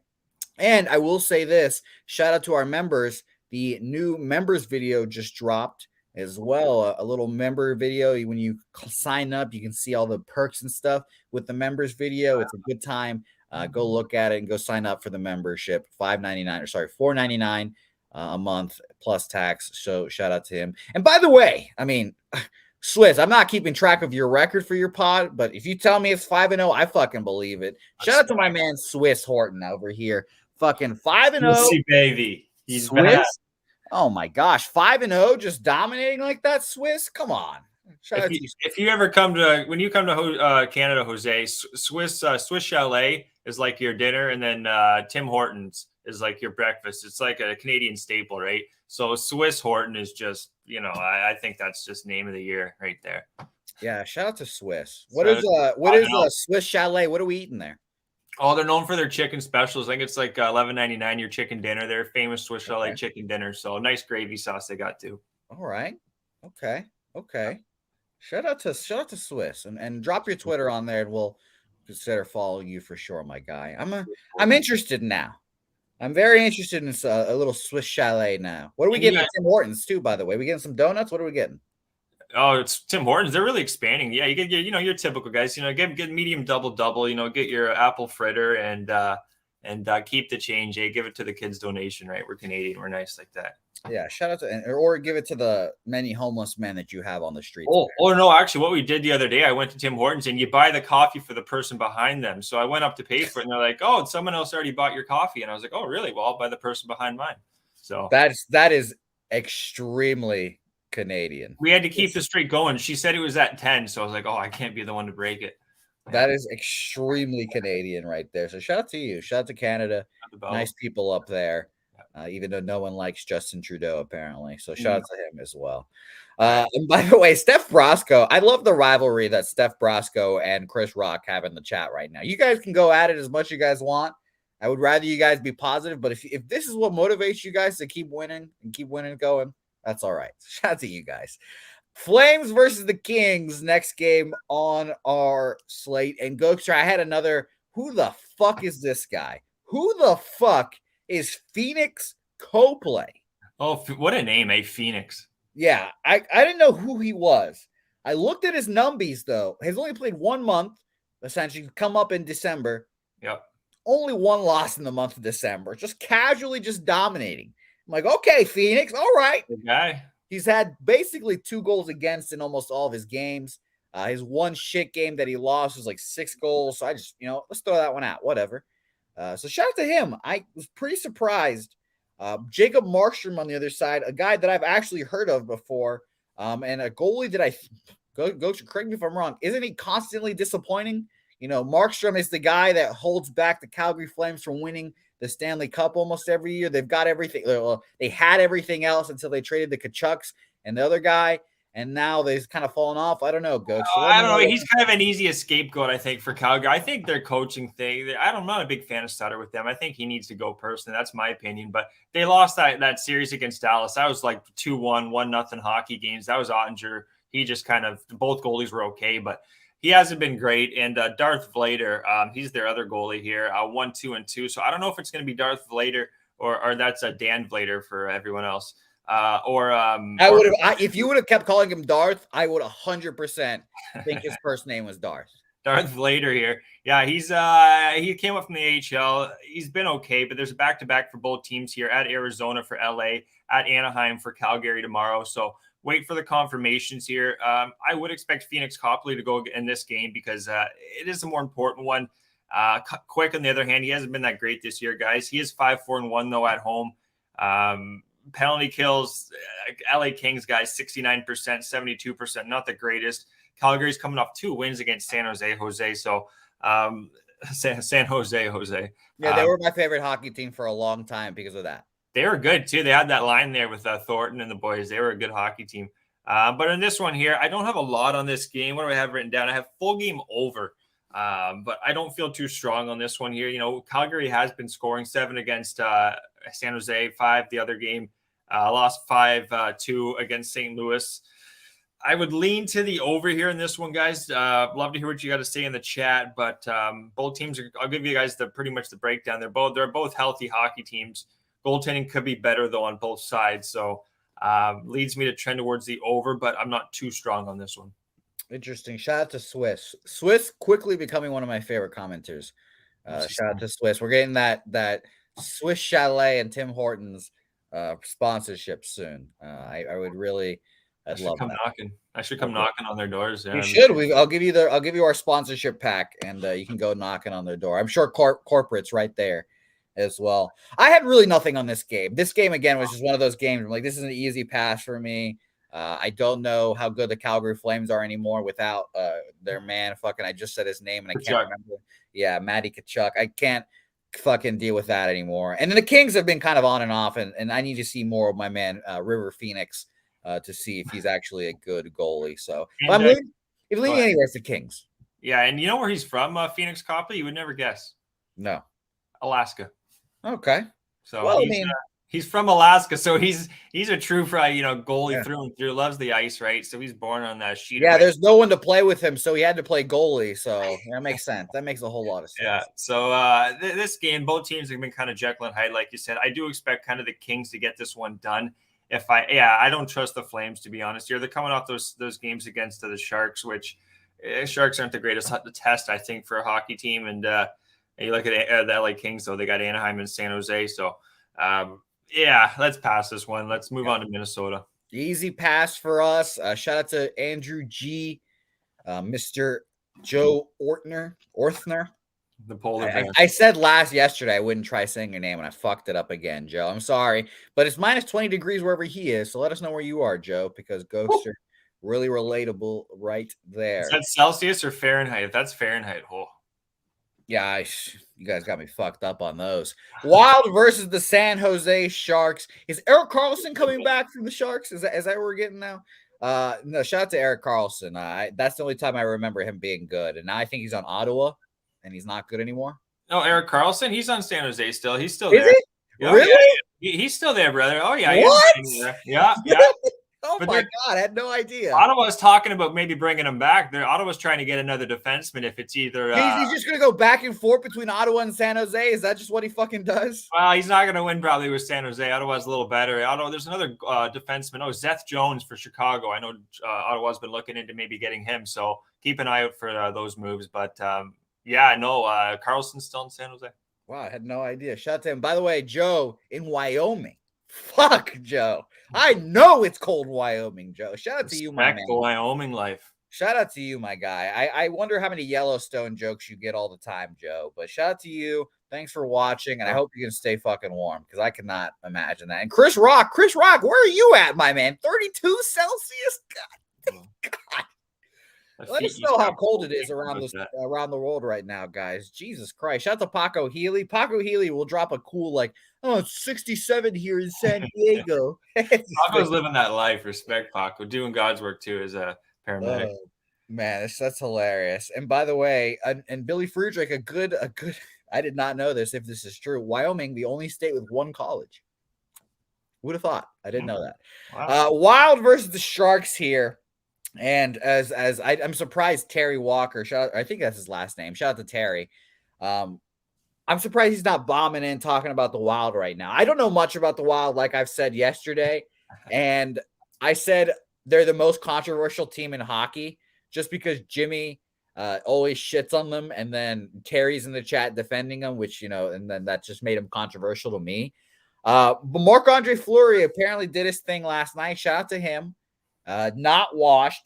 And I will say this, shout out to our members. The new members video just dropped as well, a little member video. When you sign up, you can see all the perks and stuff with the members video. It's a good time. Go look at it and go sign up for the membership. $4.99 a month plus tax. So shout out to him. And by the way, I mean, Swiss, I'm not keeping track of your record for your pod, but if you tell me it's 5-0, I fucking believe it. Shout out to my man Swiss Horton over here. Fucking 5-0. Baby. He's Swiss. bad. Oh my gosh, 5-0, just dominating like that, Swiss. Come on. If you ever come to when you come to Canada, Jose, Swiss Chalet is like your dinner, and then Tim Hortons is like your breakfast. It's like a Canadian staple, right? So Swiss Horton is just, I think that's just name of the year right there. Yeah, shout out to Swiss. What is Swiss Chalet? What are we eating there? Oh, they're known for their chicken specials. I think it's like $11.99 your chicken dinner. They're famous Swiss Chalet chicken dinner. So nice gravy sauce they got too. All right. Okay. Shout out to Swiss and drop your Twitter on there and we'll consider following you for sure, my guy. I'm interested now. I'm very interested in a little Swiss Chalet now. What are we getting at Tim Hortons too, by the way? We getting some donuts? What are we getting? Oh, it's Tim Hortons. They're really expanding. Yeah, you get your typical guys. Get medium double. Get your apple fritter and keep the change. Give it to the kids donation. Right, we're Canadian. We're nice like that. Yeah, shout out to or give it to the many homeless men that you have on the street. Oh no, actually, what we did the other day, I went to Tim Hortons and you buy the coffee for the person behind them. So I went up to pay for it, and they're like, "Oh, someone else already bought your coffee," and I was like, "Oh, really? Well, I'll buy the person behind mine." So that is extremely Canadian. We had to keep the streak going. She said it was at 10, so I was like, "Oh, I can't be the one to break it." That is extremely Canadian right there. So shout out to you. Shout out to Canada. Nice people up there, even though no one likes Justin Trudeau apparently. So shout out to him as well. And by the way, Steph Brosco, I love the rivalry that Steph Brosco and Chris Rock have in the chat right now. You guys can go at it as much as you guys want. I would rather you guys be positive, but if this is what motivates you guys to keep winning and keep winning going, that's all right. Shout out to you guys. Flames versus the Kings, next game on our slate. And Gokster, I had another, who the fuck is this guy? Who the fuck is Phoenix Copley? Oh, what a name, Phoenix. Yeah, I didn't know who he was. I looked at his numbies, though. He's only played 1 month, essentially, come up in December. Yep. Only 1 loss in the month of December. Just casually just dominating. I'm like, okay, Phoenix, all right. Good guy. He's had basically 2 goals against in almost all of his games. His one shit game that he lost was like 6 goals. So I just, let's throw that one out. Whatever. So shout out to him. I was pretty surprised. Jacob Markstrom on the other side, a guy that I've actually heard of before, and a goalie that go correct me if I'm wrong. Isn't he constantly disappointing? Markstrom is the guy that holds back the Calgary Flames from winning the Stanley Cup almost every year. They've got everything. Well, they had everything else until they traded the Canucks and the other guy, and now they've kind of fallen off. I don't know, Ghost. I don't know. He's kind of an easy scapegoat, I think, for Calgary. I think their coaching thing, I'm not a big fan of Sutter with them. I think he needs to go personally. That's my opinion. But they lost that series against Dallas. That was like 2-1, 1-0 hockey games. That was Ottinger. He just kind of, both goalies were okay, but he hasn't been great. And Darth Vlader, he's their other goalie here, 1-2-2. So I don't know if it's going to be Darth Vlader or that's Dan Vlader for everyone else. If you would have kept calling him Darth, I would 100% think his first name was Darth. Darth Vlader here. Yeah, he came up from the AHL. He's been okay, but there's a back-to-back for both teams here at Arizona for LA, at Anaheim for Calgary tomorrow. So wait for the confirmations here. I would expect Phoenix Copley to go in this game because it is a more important one. Quick, on the other hand, he hasn't been that great this year, guys. He is 5-4-1 though at home. penalty kills, LA Kings guys 69%, 72%, not the greatest. Calgary's coming off 2 wins against San Jose. So San Jose. Yeah, they were my favorite hockey team for a long time because of that. They were good too. They had that line there with Thornton and the boys. They were a good hockey team. But in this one here, I don't have a lot on this game. What do I have written down? I have full game over. But I don't feel too strong on this one here. You know, Calgary has been scoring 7 against San Jose, 5 the other game. Lost 5-2 against St. Louis. I would lean to the over here in this one, guys. Love to hear what you got to say in the chat. But both teams I'll give you guys pretty much the breakdown. They're both healthy hockey teams. Goaltending could be better though on both sides. So leads me to trend towards the over, but I'm not too strong on this one. Interesting. Shout out to Swiss. Swiss quickly becoming one of my favorite commenters. Shout out to Swiss. We're getting that Swiss Chalet and Tim Hortons sponsorship soon. I would really. I'd love that. Knocking. I should come knocking on their doors. Yeah. You should. I'll give you our sponsorship pack, and you can go knocking on their door. I'm sure corporate's right there as well. I had really nothing on this game. This game again was just one of those games. I'm like, this is an easy pass for me. I don't know how good the Calgary Flames are anymore without their man. I just said his name and I can't remember. Yeah, Matty Tkachuk. I can't fucking deal with that anymore. And then the Kings have been kind of on and off, and I need to see more of my man River Phoenix to see if he's actually a good goalie. So if I'm leaning anywhere, it's the Kings. Yeah, and you know where he's from, Phoenix Copley? You would never guess. No. Alaska. Okay. So well, he's from Alaska, so he's a true goalie through and through. Loves the ice, right? So he's born on that sheet. Yeah, there's no one to play with him, so he had to play goalie. So that makes sense. That makes a whole lot of sense. Yeah. So this game, both teams have been kind of Jekyll and Hyde, like you said. I do expect kind of the Kings to get this one done. I don't trust the Flames, to be honest here. They're coming off those games against the Sharks, which Sharks aren't the greatest test, I think, for a hockey team. And you look at the LA Kings, though, they got Anaheim and San Jose. So, let's pass this one. Let's move on to Minnesota. Easy pass for us. Shout out to Andrew G, Mr. Joe Ortner. The polar bear. I said yesterday I wouldn't try saying your name, and I fucked it up again, Joe. I'm sorry, but it's minus 20 degrees wherever he is. So let us know where you are, Joe, because ghosts are really relatable right there. Is that Celsius or Fahrenheit? If that's Fahrenheit, yeah, you guys got me fucked up on those. Wild versus the San Jose Sharks. Is Erik Karlsson coming back from the Sharks? Is that what we're getting now? No, shout out to Erik Karlsson. That's the only time I remember him being good, and now I think he's on Ottawa. And he's not good anymore. No, Erik Karlsson, he's on San Jose still. He's still there. Is he? Really? Yeah. He's still there, brother. Oh, yeah. What? Yeah. Oh, my God. I had no idea. Ottawa's talking about maybe bringing him back. Ottawa's trying to get another defenseman if it's either. He's just going to go back and forth between Ottawa and San Jose. Is that just what he fucking does? Well, he's not going to win probably with San Jose. Ottawa's a little better. There's another defenseman. Oh, Seth Jones for Chicago. I know Ottawa's been looking into maybe getting him. So keep an eye out for those moves. But, Karlsson's still in San Jose. Wow, I had no idea. Shout out to him. By the way, Joe in Wyoming. Fuck, Joe. I know it's cold in Wyoming, Joe. Shout out to you, my man. The Wyoming life. Shout out to you, my guy. I wonder how many Yellowstone jokes you get all the time, Joe. But shout out to you. Thanks for watching, and I hope you can stay fucking warm because I cannot imagine that. And Chris Rock, where are you at, my man? 32 Celsius? God. Let us know how cold it is around the world right now, guys. Jesus Christ. Shout out to Paco Healy. Paco Healy will drop a cool, it's 67 here in San Diego. Paco's living that life. Respect Paco. Doing God's work, too, as a paramedic. Oh, man, that's hilarious. And by the way, and Billy Friedrich, a good, I did not know this, if this is true. Wyoming, the only state with one college. Who would have thought? I didn't know that. Wow. Wild versus the Sharks here. And as I'm surprised Terry Walker, I think that's his last name. Shout out to Terry. I'm surprised he's not bombing in talking about the Wild right now. I don't know much about the Wild, like I've said yesterday. And I said they're the most controversial team in hockey just because Jimmy always shits on them. And then Terry's in the chat defending them, which, and then that just made him controversial to me. But Marc-Andre Fleury apparently did his thing last night. Shout out to him. Not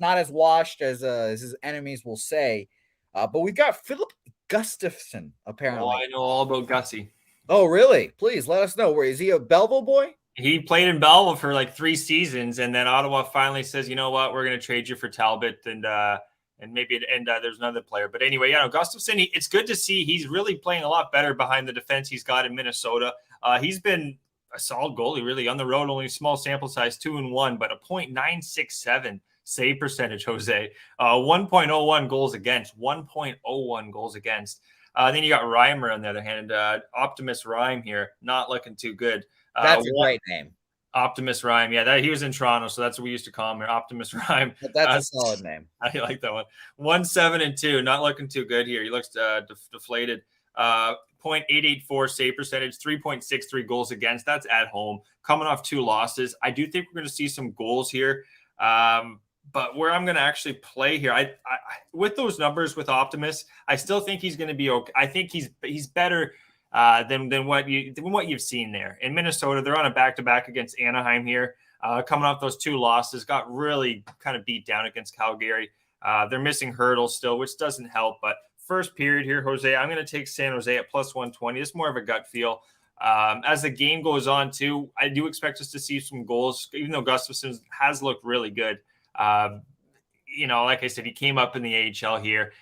as washed as his enemies will say. But we got Philip Gustafson, apparently. Oh, I know all about Gussie. Oh, really? Please let us know. Where is he, a Belleville boy? He played in Belleville for like 3 seasons, and then Ottawa finally says, you know what, we're going to trade you for Talbot and there's another player. But anyway, Gustafsson, it's good to see he's really playing a lot better behind the defense he's got in Minnesota. He's been a solid goalie, really, on the road, only small sample size, 2-1, but a .967 save percentage, Jose. 1.01 goals against, 1.01 goals against. Then you got Reimer on the other hand. Optimus Rhyme here, not looking too good. That's a great name. Optimus Rhyme. Yeah, he was in Toronto, so that's what we used to call him here, Optimus Rhyme. But that's a solid name. I like that one. 1-7-2, not looking too good here. He looks deflated. .884 save percentage, 3.63 goals against. That's at home. Coming off 2 losses. I do think we're going to see some goals here. But where I'm going to actually play here, I with those numbers with Optimus, I still think he's going to be okay. I think he's better than what you've seen there in Minnesota. They're on a back-to-back against Anaheim here, coming off those 2 losses. Got really kind of beat down against Calgary. They're missing Hurdle still, which doesn't help. But first period here, Jose, I'm going to take San Jose at +120. It's more of a gut feel. As the game goes on, too, I do expect us to see some goals, even though Gustafsson has looked really good. Like I said, he came up in the AHL here.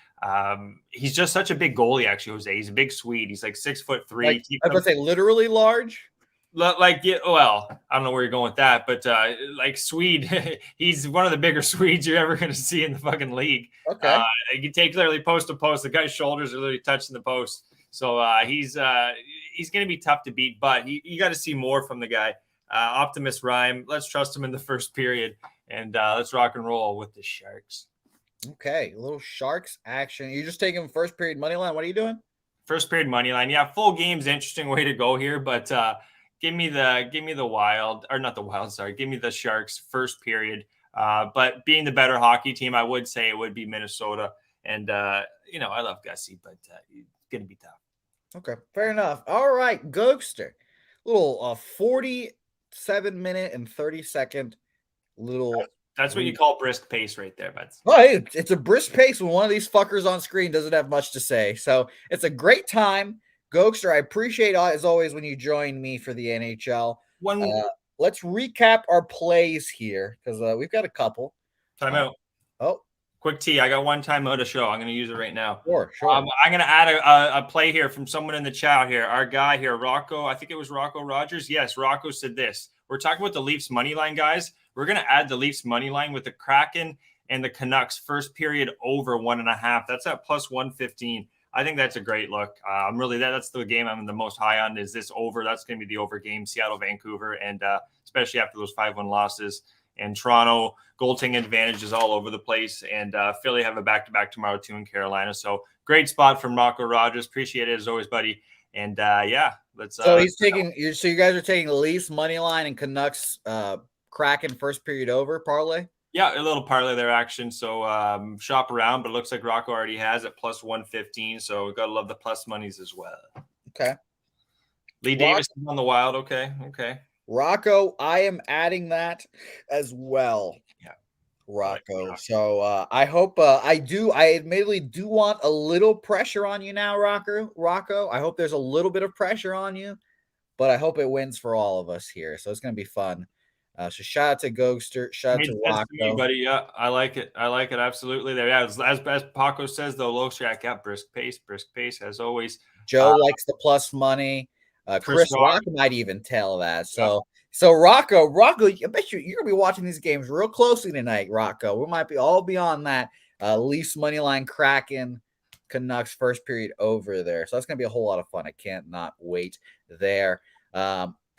He's just such a big goalie, actually, Jose. He's a big Swede. He's like 6'3". I was going to say literally large. I don't know where you're going with that, but Swede, he's one of the bigger Swedes you're ever going to see in the fucking league. Okay. You take literally post to post. The guy's shoulders are literally touching the post. So he's going to be tough to beat, but you got to see more from the guy. Optimus Rhyme, let's trust him in the first period, and let's rock and roll with the Sharks. Okay, a little Sharks action. You're just taking first period money line. What are you doing? First period money line. Yeah, full game's interesting way to go here, but give me the Wild, or not the Wild, sorry. Give me the Sharks first period. But being the better hockey team, I would say it would be Minnesota. And I love Gussie, but it's gonna be tough. Okay, fair enough. All right, Ghoster. Little 47-minute and 30-second little. That's what you call brisk pace right there, bud. Oh, hey, it's a brisk pace when one of these fuckers on screen doesn't have much to say. So it's a great time. Ghoster, I appreciate, as always, when you join me for the NHL. Let's recap our plays here because we've got a couple. Timeout. Quick T. I got one timeout to show. I'm going to use it right now. Sure. I'm going to add a play here from someone in the chat here. Our guy here, Rocco. I think it was Rocco Rogers. Yes, Rocco said this. We're talking about the Leafs money line, guys. We're going to add the Leafs money line with the Kraken and the Canucks first period over 1.5. That's at +115. I think that's a great look. That's the game I'm the most high on is this over. That's going to be the over game, Seattle, Vancouver, and especially after those 5-1 losses. And Toronto, goaltending advantages all over the place. And Philly have a back-to-back tomorrow, too, in Carolina. So great spot from Rocco Rogers. Appreciate it as always, buddy. And let's. So he's taking. So you guys are taking the Leafs money line and Canucks Kraken first period over parlay. Yeah, a little parlay there action. So shop around, but it looks like Rocco already has it +115. So we've got to love the plus monies as well. Okay. Lee Davis on the Wild. Okay. Rocco, I am adding that as well. Yeah. Rocco. So I hope I admittedly do want a little pressure on you now, Rocco. I hope there's a little bit of pressure on you, but I hope it wins for all of us here. So it's going to be fun. So shout out to Ghoster, shout out to Rocco. Buddy. Yeah, I like it. Absolutely. There. Yeah, as Paco says, though, low shack, yeah, brisk pace as always. Joe likes the plus money. Chris Rock might even tell that. So Rocco, I bet you're gonna be watching these games real closely tonight, Rocco. We might be all beyond that. Leafs money line, Kraken, Canucks first period over there. So that's gonna be a whole lot of fun. I can't not wait there.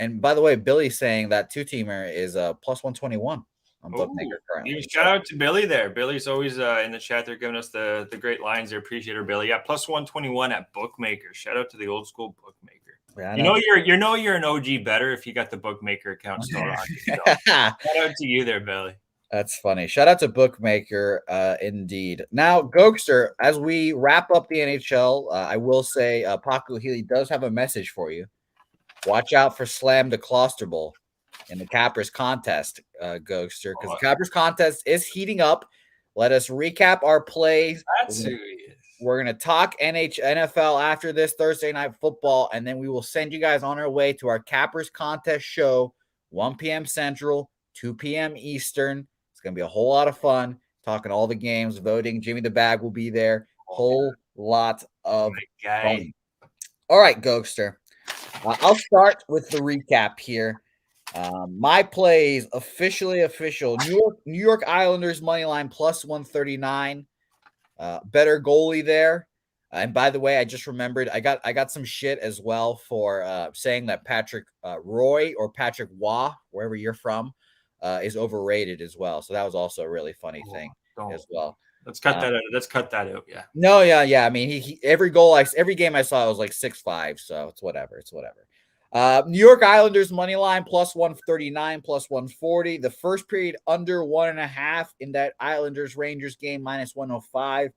And by the way, Billy's saying that 2-teamer is +121 on Bookmaker currently. Shout out to Billy there. Billy's always in the chat. They're giving us the great lines there. Appreciate her, Billy. Yeah, +121 at Bookmaker. Shout out to the old school Bookmaker. Yeah, you're an OG better if you got the Bookmaker account still on. Shout out to you there, Billy. That's funny. Shout out to Bookmaker, indeed. Now, Gokster, as we wrap up the NHL, I will say Paco Healy does have a message for you. Watch out for Slam the Closterbowl in the Capras contest, Gokster, because the Capras contest is heating up. Let us recap our plays. That's who he is. We're going to talk NFL after this Thursday Night Football, and then we will send you guys on our way to our Capras contest show 1 p.m. Central, 2 p.m. Eastern. It's going to be a whole lot of fun talking all the games, voting. Jimmy the Bag will be there. Whole lot of fun. All right, Gokster. I'll start with the recap here. My plays officially official. New York Islanders money line plus 139. Better goalie there. And by the way, I just remembered I got some shit as well for saying that Patrick Roy or Patrick Waugh, wherever you're from, is overrated as well. So that was also a really funny thing as well. Let's cut that out. Let's cut that out. Yeah. No, yeah. I mean, he every game I saw was like 6-5, so it's whatever. New York Islanders money line plus 139, plus 140. The first period under 1.5 in that Islanders Rangers game minus 105.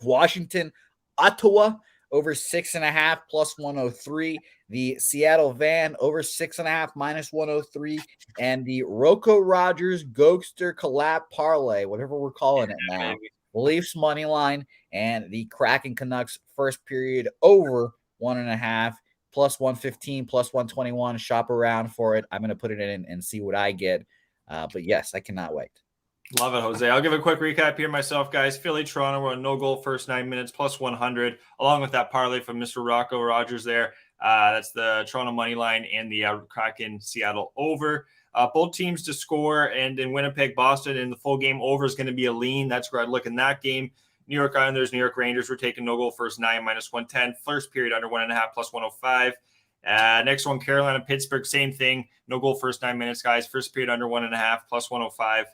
Washington Ottawa over 6.5 plus 103. The Seattle Van over 6.5 minus 103. And the Rocco Rogers Gokster Collab Parlay, whatever we're calling it now. Leafs money line and the Kraken Canucks first period over 1.5 plus 115 plus 121. Shop around for it. I'm going to put it in and see what I get. But yes, I cannot wait. Love it, Jose. I'll give a quick recap here myself, guys. Philly, Toronto, we're on no goal first 9 minutes, plus 100, along with that parlay from Mr. Rocco Rogers there. That's the Toronto money line and the Kraken Seattle over. Both teams to score, and in Winnipeg, Boston, in the full game over is going to be a lean. That's where I'd look in that game. New York Islanders, New York Rangers, we're taking no goal first 9 minus 110. First period under 1.5 plus 105. Next one, Carolina, Pittsburgh, same thing. No goal first 9 minutes, guys. First period under 1.5 plus 105.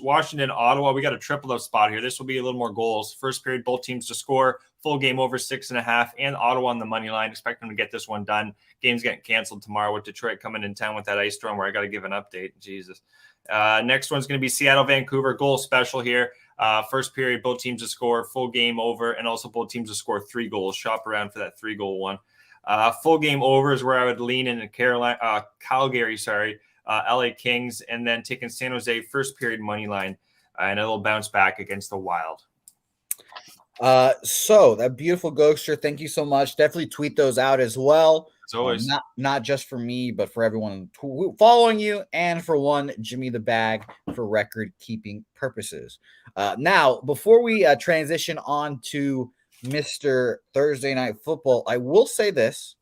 Washington, Ottawa, we got a triple up spot here. This will be a little more goals. First period, both teams to score. Full game over 6.5, and Ottawa on the money line. Expect them to get this one done. Game's getting canceled tomorrow with Detroit coming in town with that ice storm where I got to give an update. Jesus. Next one's going to be Seattle, Vancouver. Goal special here. First period, both teams to score. Full game over, and also both teams to score 3 goals. Shop around for that 3-goal one. Full game over is where I would lean in Calgary, LA Kings, and then taking San Jose first period money line and a little bounce back against the Wild. So that beautiful Gokster, thank you so much. Definitely tweet those out as well. As always, not just for me, but for everyone following you, and for one Jimmy the Bag for record keeping purposes. Now, before we transition on to Mr. Thursday Night Football, I will say this: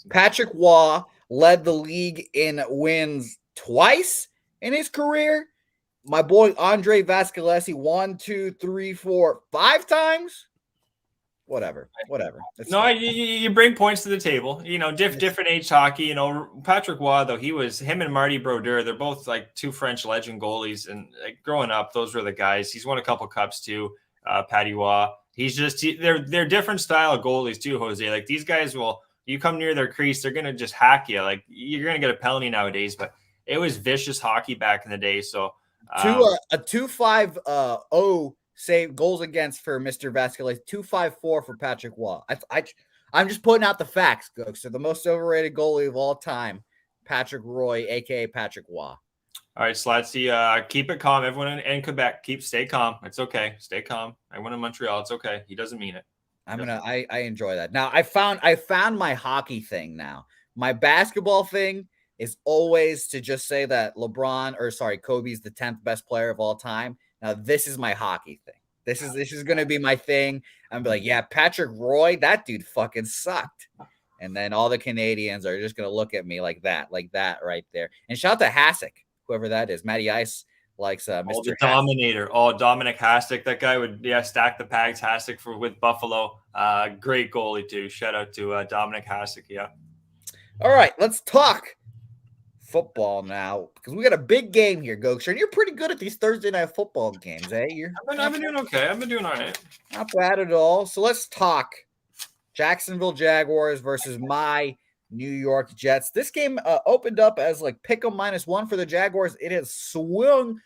Patrick Waugh led the league in wins twice in his career. My boy Andre Vasilevskiy 1, 2, 3, 4, 5 times. Whatever. It's no, you bring points to the table. You know, different age hockey. You know, Patrick Waugh, though, him and Marty Brodeur. They're both like 2 French legend goalies, and like growing up, those were the guys. He's won a couple cups too. Patty Waugh. They're different style of goalies too, Jose. Like these guys you come near their crease, they're gonna just hack you. Like you're gonna get a penalty nowadays, but it was vicious hockey back in the day. So. A 2.50 save goals against for Mr. Vasilevskiy, 2.54 for Patrick Waugh. I'm just putting out the facts, Gooks. So the most overrated goalie of all time, Patrick Roy, aka Patrick Waugh. All right, Slatsy, keep it calm. Everyone in Quebec, stay calm. It's okay. Stay calm. Everyone in Montreal, it's okay. He doesn't mean it. I enjoy that. Now I found my hockey thing now. My basketball thing is always to just say that Kobe's the 10th best player of all time. Now this is my hockey thing. This is going to be my thing. I'm like, yeah, Patrick Roy, that dude fucking sucked. And then all the Canadians are just going to look at me like that right there. And shout out to Hasek, whoever that is. Matty Ice likes Mr. The Dominator. Dominic Hasek. That guy would stack the pags. Hasek with Buffalo. Great goalie too. Shout out to Dominic Hasek. Yeah. All right, let's talk football now, because we got a big game here, Gokster, and you're pretty good at these Thursday night football games, eh? I've been doing okay. I've been doing all right. Not bad at all. So let's talk Jacksonville Jaguars versus my New York Jets. This game opened up as like pick 'em -1 for the Jaguars. It has swung.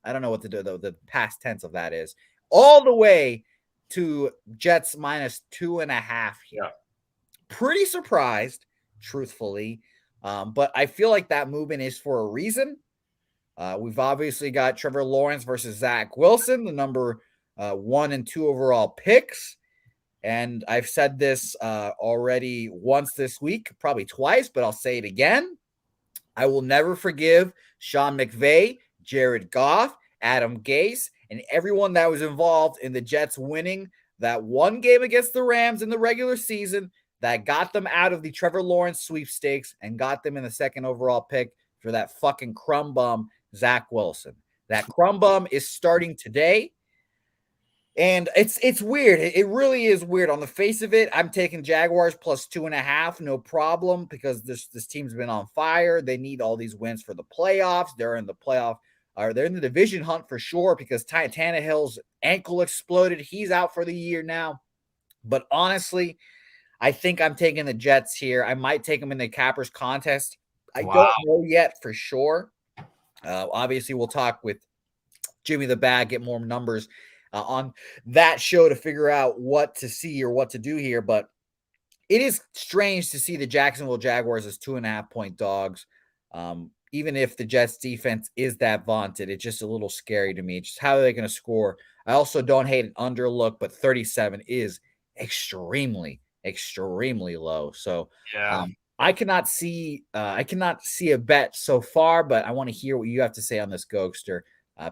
I don't know what to do though. The past tense of that is all the way to Jets -2.5 here. Yeah. Pretty surprised, truthfully. But I feel like that movement is for a reason. We've obviously got Trevor Lawrence versus Zach Wilson, the number 1 and 2 overall picks. And I've said this already once this week, probably twice, but I'll say it again. I will never forgive Sean McVay, Jared Goff, Adam Gase, and everyone that was involved in the Jets winning that one game against the Rams in the regular season that got them out of the Trevor Lawrence sweepstakes and got them in the second overall pick for that fucking crumb bum, Zach Wilson. That crumb bum is starting today. And it's weird. It really is weird. On the face of it, I'm taking Jaguars plus 2.5, no problem, because this team's been on fire. They need all these wins for the playoffs. They're in the playoff, or they're in the division hunt for sure, because Tannehill's ankle exploded. He's out for the year now. But honestly, I think I'm taking the Jets here. I might take them in the Cappers contest. I don't know yet for sure. Obviously, we'll talk with Jimmy the Bag, get more numbers on that show to figure out what to see or what to do here. But it is strange to see the Jacksonville Jaguars as 2.5-point dogs. Even if the Jets defense is that vaunted, it's just a little scary to me. Just how are they going to score? I also don't hate an underlook, but 37 is extremely low. So I cannot see a bet so far, but I want to hear what you have to say on this, Gokster,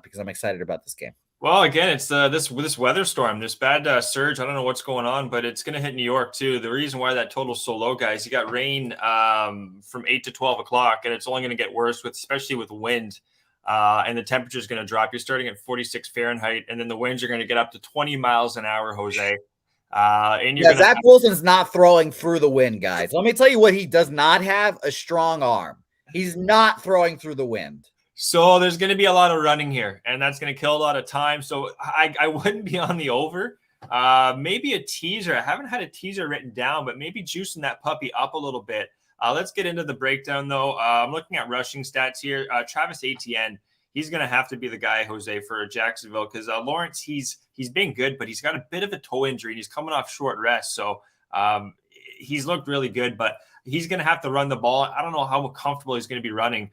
because I'm excited about this game. Well, again, it's this weather storm, this bad surge. I don't know what's going on, but it's going to hit New York too. The reason why that total's so low, guys, you got rain from 8 to 12 o'clock, and it's only going to get worse especially with wind, and the temperature is going to drop. You're starting at 46 Fahrenheit, and then the winds are going to get up to 20 miles an hour, Jose. And Zach Wilson's not throwing through the wind, guys. Let me tell you what he does not have: a strong arm. He's not throwing through the wind. So there's going to be a lot of running here, and that's going to kill a lot of time. So I wouldn't be on the over. Maybe a teaser. I haven't had a teaser written down, but maybe juicing that puppy up a little bit. Let's get into the breakdown, though. I'm looking at rushing stats here. Travis Etienne, he's going to have to be the guy, Jose, for Jacksonville, because Lawrence, he's been good, but he's got a bit of a toe injury, and he's coming off short rest. So he's looked really good, but he's going to have to run the ball. I don't know how comfortable he's going to be running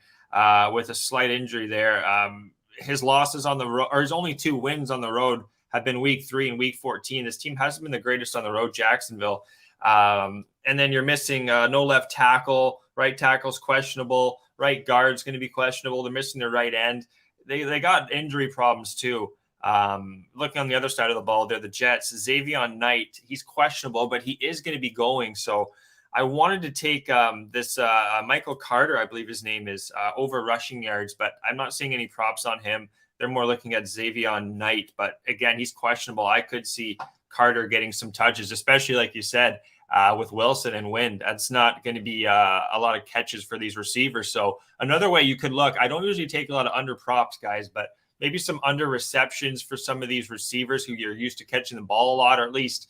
with a slight injury there. His losses on the road, or his only 2 wins on the road, have been week 3 and week 14. This team hasn't been the greatest on the road, Jacksonville. And then you're missing no left tackle. Right tackle's questionable. Right guard's going to be questionable. They're missing their right end. They got injury problems too. Looking on the other side of the ball, they're the Jets. Xavier Knight, he's questionable, but he is going to be going. So I wanted to take this Michael Carter, I believe his name is, over rushing yards, but I'm not seeing any props on him. They're more looking at Xavier Knight, but again, he's questionable. I could see Carter getting some touches, especially like you said, with Wilson and Wind. That's not going to be a lot of catches for these receivers. So another way you could look, I don't usually take a lot of under props, guys, but maybe some under receptions for some of these receivers who you're used to catching the ball a lot, or at least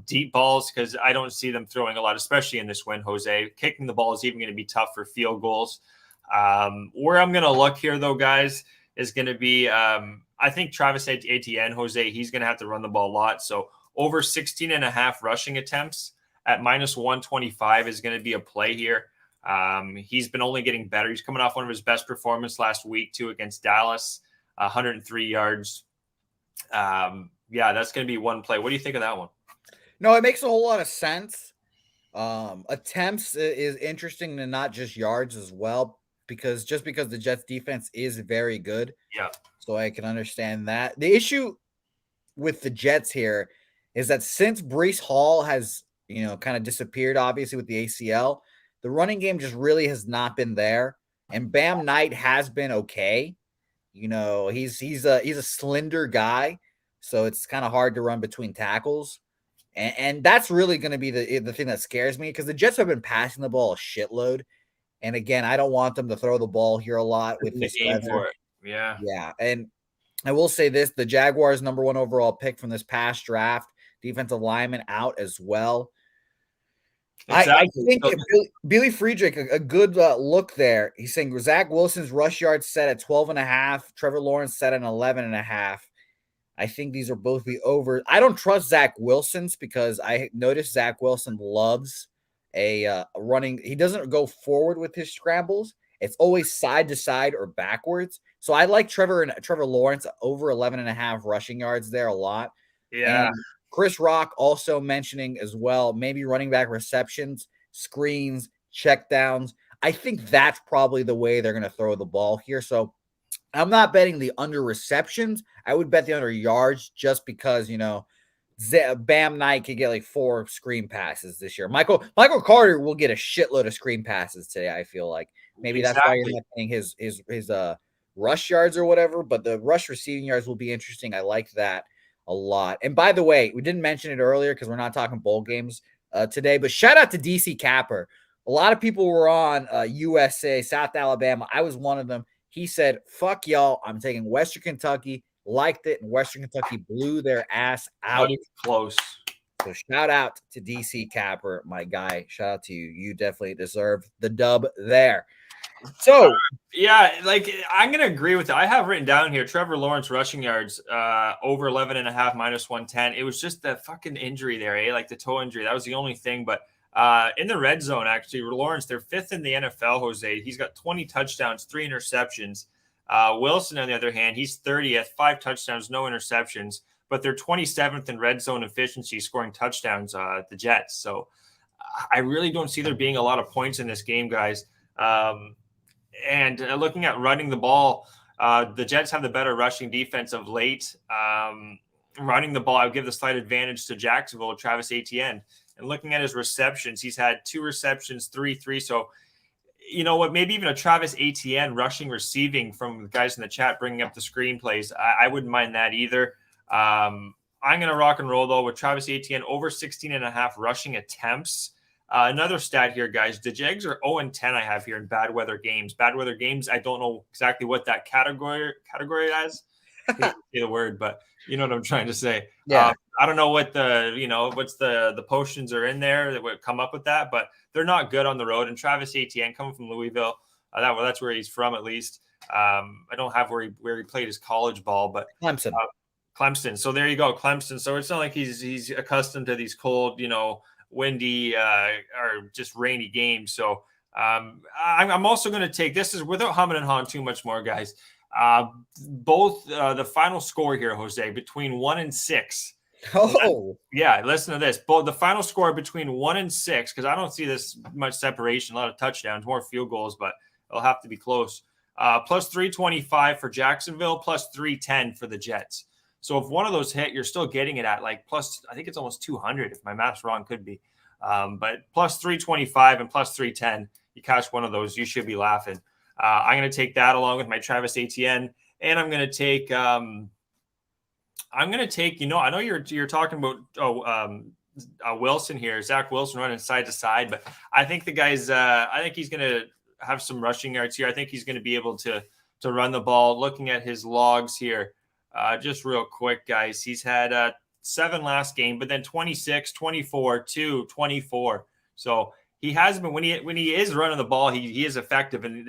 deep balls, because I don't see them throwing a lot, especially in this win, Jose. Kicking the ball is even going to be tough for field goals. Where I'm going to look here, though, guys, is going to be, I think Travis Etienne, Jose, he's going to have to run the ball a lot. So over 16.5 rushing attempts at minus 125 is going to be a play here. He's been only getting better. He's coming off one of his best performances last week, too, against Dallas, 103 yards. Yeah, that's going to be one play. What do you think of that one? No, it makes a whole lot of sense. Attempts is interesting, and not just yards as well, because the Jets defense is very good. Yeah. So I can understand that. The issue with the Jets here is that since Breece Hall has, kind of disappeared, obviously with the ACL, the running game just really has not been there. And Bam Knight has been okay. He's a slender guy, so it's kind of hard to run between tackles. And that's really going to be the thing that scares me, because the Jets have been passing the ball a shitload. And again, I don't want them to throw the ball here a lot with this weather. Yeah. Yeah. And I will say this, the Jaguars' number 1 overall pick from this past draft, defensive lineman out as well. Exactly. I think Billy Friedrich, a good look there. He's saying Zach Wilson's rush yards set at 12.5. Trevor Lawrence set at 11.5. I think these are both the over. I don't trust Zach Wilson's, because I noticed Zach Wilson loves a running. He doesn't go forward with his scrambles. It's always side to side or backwards. So I like Trevor Lawrence over 11.5 rushing yards there a lot. Yeah. And Chris Rock also mentioning as well, maybe running back receptions, screens, checkdowns. I think that's probably the way they're going to throw the ball here. So I'm not betting the under receptions. I would bet the under yards just because, Bam Knight could get like 4 screen passes this year. Michael Carter will get a shitload of screen passes today. I feel like maybe that's why you're not getting his rush yards or whatever, but the rush receiving yards will be interesting. I like that a lot. And by the way, we didn't mention it earlier because we're not talking bowl games today, but shout out to DC Capper. A lot of people were on USA, South Alabama. I was one of them. He said, fuck y'all. I'm taking Western Kentucky. Liked it, and Western Kentucky blew their ass out. Not even close. So shout out to DC Capper, my guy. Shout out to you. You definitely deserve the dub there. So yeah, like I'm gonna agree with it. I have written down here Trevor Lawrence rushing yards over 11.5 minus 110. It was just the fucking injury there, like the toe injury. That was the only thing. But in the red zone, actually, Lawrence, they're 5th in the NFL. Jose, he's got 20 touchdowns, 3 interceptions. Wilson, on the other hand, he's 30th, 5 touchdowns, no interceptions, but they're 27th in red zone efficiency, scoring touchdowns. The Jets. So I really don't see there being a lot of points in this game, guys. And looking at running the ball, the Jets have the better rushing defense of late. Running the ball, I would give the slight advantage to Jacksonville, Travis Etienne. And looking at his receptions, he's had 2 receptions, 3. So, you know what, maybe even a Travis Etienne rushing, receiving from the guys in the chat, bringing up the screenplays. I wouldn't mind that either. I'm going to rock and roll, though, with Travis Etienne over 16.5 rushing attempts. Another stat here, guys. The Jags are 0-10 I have here in bad weather games. Bad weather games, I don't know exactly what that category as. I can't say the word, but you know what I'm trying to say. Yeah. I don't know what what's the potions are in there that would come up with that, but they're not good on the road. And Travis Etienne coming from Louisville, that's where he's from, at least. I don't have where he played his college ball, but Clemson. So there you go, Clemson. So it's not like he's accustomed to these cold, windy or just rainy games. So I'm also going to take, this is without humming and hawing too much more, guys. Both the final score here, Jose, between 1 and 6. Oh, yeah. Listen to this. Both the final score between 1 and 6, because I don't see this much separation, a lot of touchdowns, more field goals, but it'll have to be close. Plus 325 for Jacksonville, plus 310 for the Jets. So if one of those hit, you're still getting it at like plus, I think it's almost 200. If my math's wrong, could be. But plus 325 and plus 310, you catch one of those, you should be laughing. I'm going to take that along with my Travis Etienne, and I'm going to take. I know you're talking about Wilson here, Zach Wilson running side to side, but I think the guy's. I think he's going to have some rushing yards here. I think he's going to be able to run the ball. Looking at his logs here, just real quick, guys, he's had 7 last game, but then 26, 24, 2, 24. So he has been when he is running the ball, he is effective, and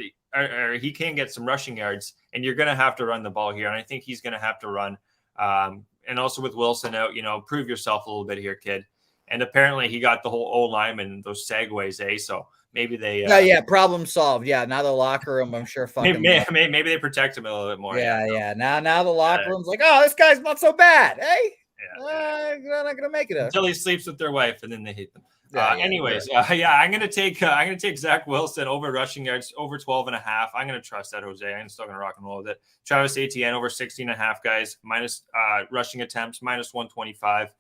he can get some rushing yards, and you're going to have to run the ball here. And I think he's going to have to run. And also with Wilson out, prove yourself a little bit here, kid. And apparently he got the whole O-lineman, those segues, So maybe they. Problem solved. Yeah, now the locker room, I'm sure. Maybe they protect him a little bit more. Yeah. Now the locker room's like, oh, this guy's not so bad. Hey, they're not gonna make it until he sleeps with their wife, and then they hate them. I'm gonna take Zach Wilson over rushing yards over 12.5. I'm gonna trust that, Jose. I'm still gonna rock and roll with it. Travis Etienne over 16.5, guys, minus rushing attempts minus 125,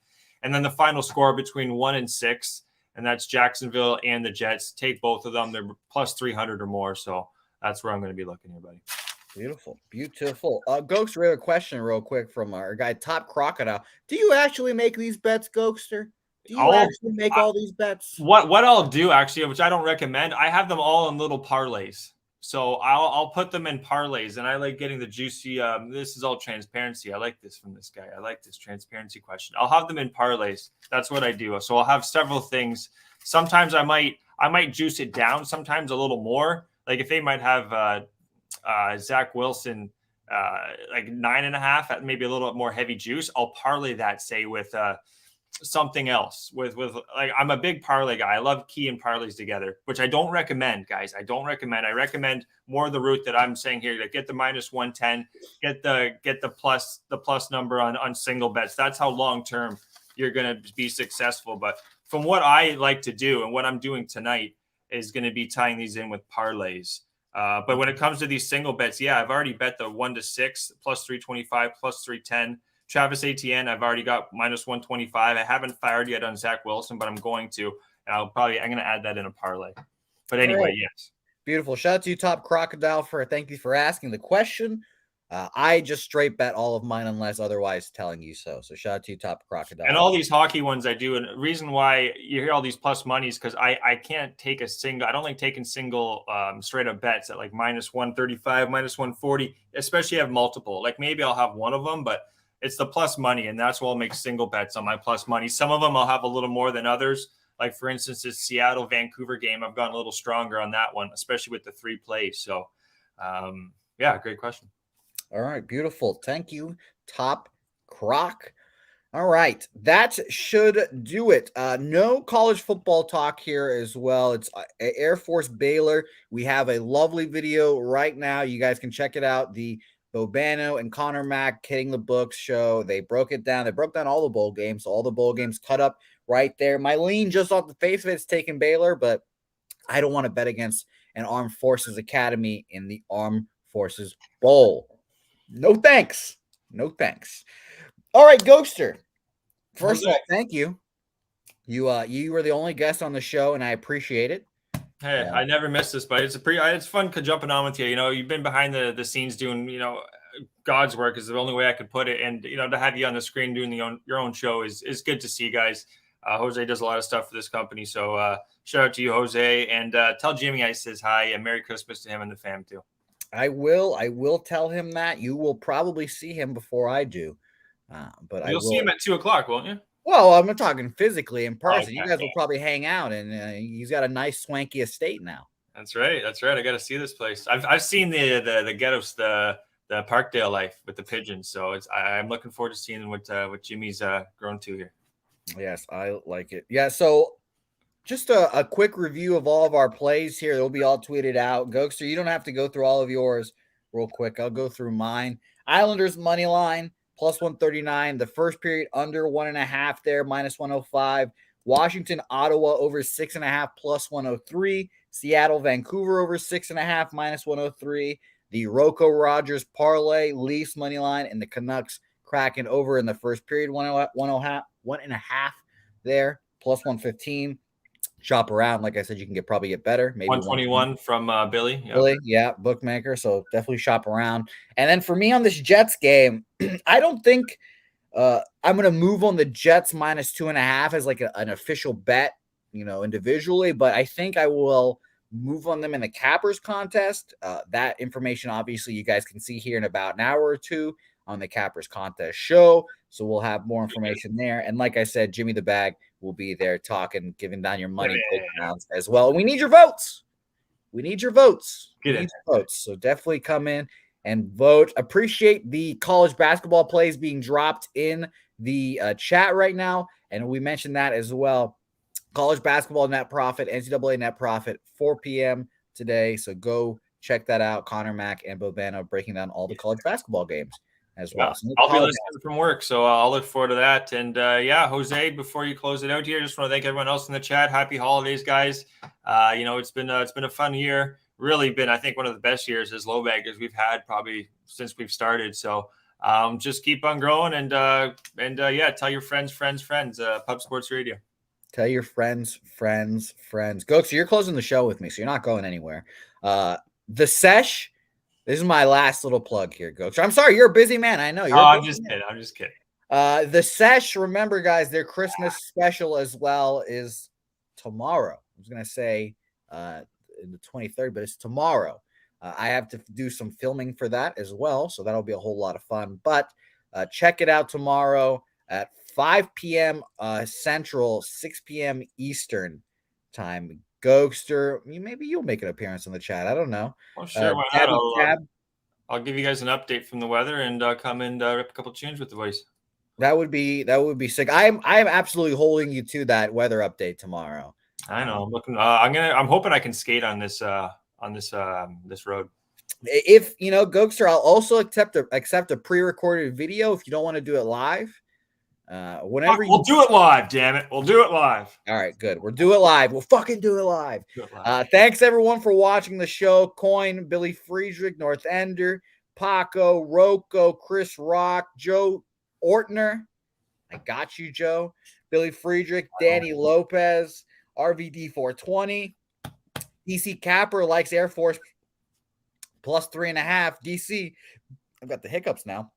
and then the final score between 1 and 6, and that's Jacksonville and the Jets. Take both of them; they're plus 300 or more. So that's where I'm gonna be looking here, buddy. Beautiful. Ghost, we have a question real quick from our guy Top Crocodile. Do you actually make these bets, Ghoster? Do you actually make all these bets? What I'll do, actually, which I don't recommend, I have them all in little parlays. So I'll put them in parlays, and I like getting the juicy. This is all transparency. I like this from this guy. I like this transparency question. I'll have them in parlays. That's what I do. So I'll have several things. Sometimes I might juice it down. Sometimes a little more. Like if they might have Zach Wilson like 9.5, maybe a little bit more heavy juice, I'll parlay that, say, with something else with like, I'm a big parlay guy. I love key and parlays together, which I don't recommend, guys. I recommend more of the route that I'm saying here, to get the minus 110, get the plus number on single bets. That's how long-term you're going to be successful. But from what I like to do and what I'm doing tonight is going to be tying these in with parlays. But when it comes to these single bets, yeah, I've already bet the 1-6 plus 325 plus 310. Travis Etienne, I've already got minus 125. I haven't fired yet on Zach Wilson, but I'm going to. And I'm going to add that in a parlay. But anyway, yes. Beautiful. Shout out to you, Top Crocodile, thank you for asking the question. I just straight bet all of mine unless otherwise telling you so. So shout out to you, Top Crocodile. And all these hockey ones I do. And the reason why you hear all these plus monies because I can't take a single. I don't like taking single straight up bets at like minus 135, minus 140, especially have multiple. Like maybe I'll have one of them, but it's the plus money. And that's why I'll make single bets on my plus money. Some of them I'll have a little more than others. Like, for instance, this Seattle-Vancouver game, I've gotten a little stronger on that one, especially with the 3 plays. So, yeah, great question. All right, beautiful. Thank you, Top Croc. All right, that should do it. No college football talk here as well. It's Air Force Baylor. We have a lovely video right now. You guys can check it out. The Bobano and Connor Mack Hitting the Books show. They broke it down. They broke down all the bowl games. So all the bowl games cut up right there. My lean just off the face of it is taking Baylor, but I don't want to bet against an Armed Forces Academy in the Armed Forces Bowl. No thanks. No thanks. All right, Ghoster. First of all, thank you. You were the only guest on the show, and I appreciate it. Hey, I never miss this, but it's fun jumping on with you. You know, you've been behind the scenes doing, God's work is the only way I could put it. And, to have you on the screen doing your own show is good to see, guys. Jose does a lot of stuff for this company. So shout out to you, Jose, and tell Jimmy I says hi and Merry Christmas to him and the fam too. I will tell him that. You will probably see him before I do. But you'll see him at 2:00, won't you? Well, I'm talking physically in person. Okay. You guys will probably hang out, and he's got a nice swanky estate now. That's right. I got to see this place. I've seen the ghettos, the Parkdale life with the pigeons. So I'm looking forward to seeing what Jimmy's grown to here. Yes, I like it. Yeah. So just a quick review of all of our plays here. They'll be all tweeted out. Gokster, you don't have to go through all of yours real quick. I'll go through mine. Islanders money line. Plus 139. The first period under 1.5 there, minus 105. Washington, Ottawa over 6.5, plus 103. Seattle, Vancouver over 6.5, minus 103. The Rocco Rogers parlay, Leafs money line, and the Canucks Kraken over in the first period, 1.5 there, plus 115. Shop around. Like I said, you can probably get better. Maybe 121 from Billy. Yep. Billy, yeah, bookmaker. So definitely shop around. And then for me on this Jets game, I don't think I'm going to move on the Jets minus 2.5 as like an official bet, individually. But I think I will move on them in the Cappers contest. That information, obviously, you guys can see here in about an hour or two on the Cappers contest show. So we'll have more information there. And like I said, Jimmy the Bag will be there talking, giving down your money breakdowns as well. And we need your votes. So definitely come in and vote. Appreciate the college basketball plays being dropped in the chat right now. And we mentioned that as well. College basketball net profit, NCAA net profit, 4 p.m. today. So go check that out. Connor Mack and Bobano breaking down all the college basketball games as well. So I'll be listening from work, so I'll look forward to that. And Jose, before you close it out here, just want to thank everyone else in the chat. Happy holidays, guys. It's been a fun year. Really been, I think, one of the best years as low baggers we've had probably since we've started. So just keep on growing and tell your friends, Pub Sports Radio. Tell your friends. Go. So you're closing the show with me, so you're not going anywhere. The Sesh. This is my last little plug here, Coach. I'm sorry, you're a busy man. I know. I'm just kidding. The Sesh, remember, guys, their Christmas special as well is tomorrow. I was going to say the 23rd, but it's tomorrow. I have to do some filming for that as well, so that'll be a whole lot of fun. But check it out tomorrow at 5 p.m. Central, 6 p.m. Eastern time. Ghoster, maybe you'll make an appearance in the chat. I don't know. Well, sure. I'll give you guys an update from the weather and come and rip a couple tunes with the boys. That would be sick. I'm absolutely holding you to that weather update tomorrow. I know. I'm looking. I'm hoping I can skate on this road. If Ghoster, I'll also accept a pre-recorded video if you don't want to do it live. Whenever We'll do it live, damn it. We'll do it live. All right, good. We'll do it live. We'll fucking do it live. Do it live. Thanks, everyone, for watching the show. Coin, Billy Friedrich, North Ender, Paco, Rocco, Chris Rock, Joe Ortner. I got you, Joe. Billy Friedrich, Danny Lopez, RVD 420. DC Capper likes Air Force plus 3.5. DC, I've got the hiccups now.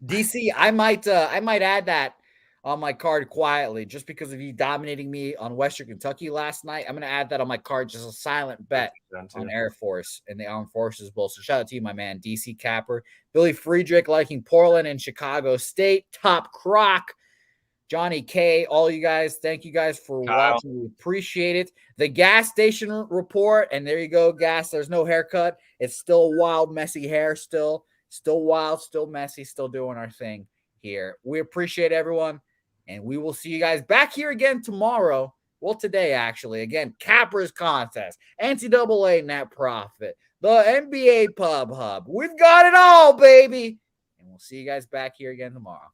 DC, I might add that on my card quietly just because of you dominating me on Western Kentucky last night. I'm going to add that on my card, just a silent bet on Air Force in the Armed Forces Bowl. So shout out to you, my man, DC Capper. Billy Friedrich liking Portland and Chicago State. Top Croc. Johnny K, all you guys, thank you guys for watching. We appreciate it. The gas station report, and there you go, gas. There's no haircut. It's still wild, messy hair still wild, still messy, still doing our thing here. We appreciate everyone, and we will see you guys back here again tomorrow. Well, today, actually. Again, Capper's Contest, NCAA Net Profit, the NBA Pub Hub. We've got it all, baby. And we'll see you guys back here again tomorrow.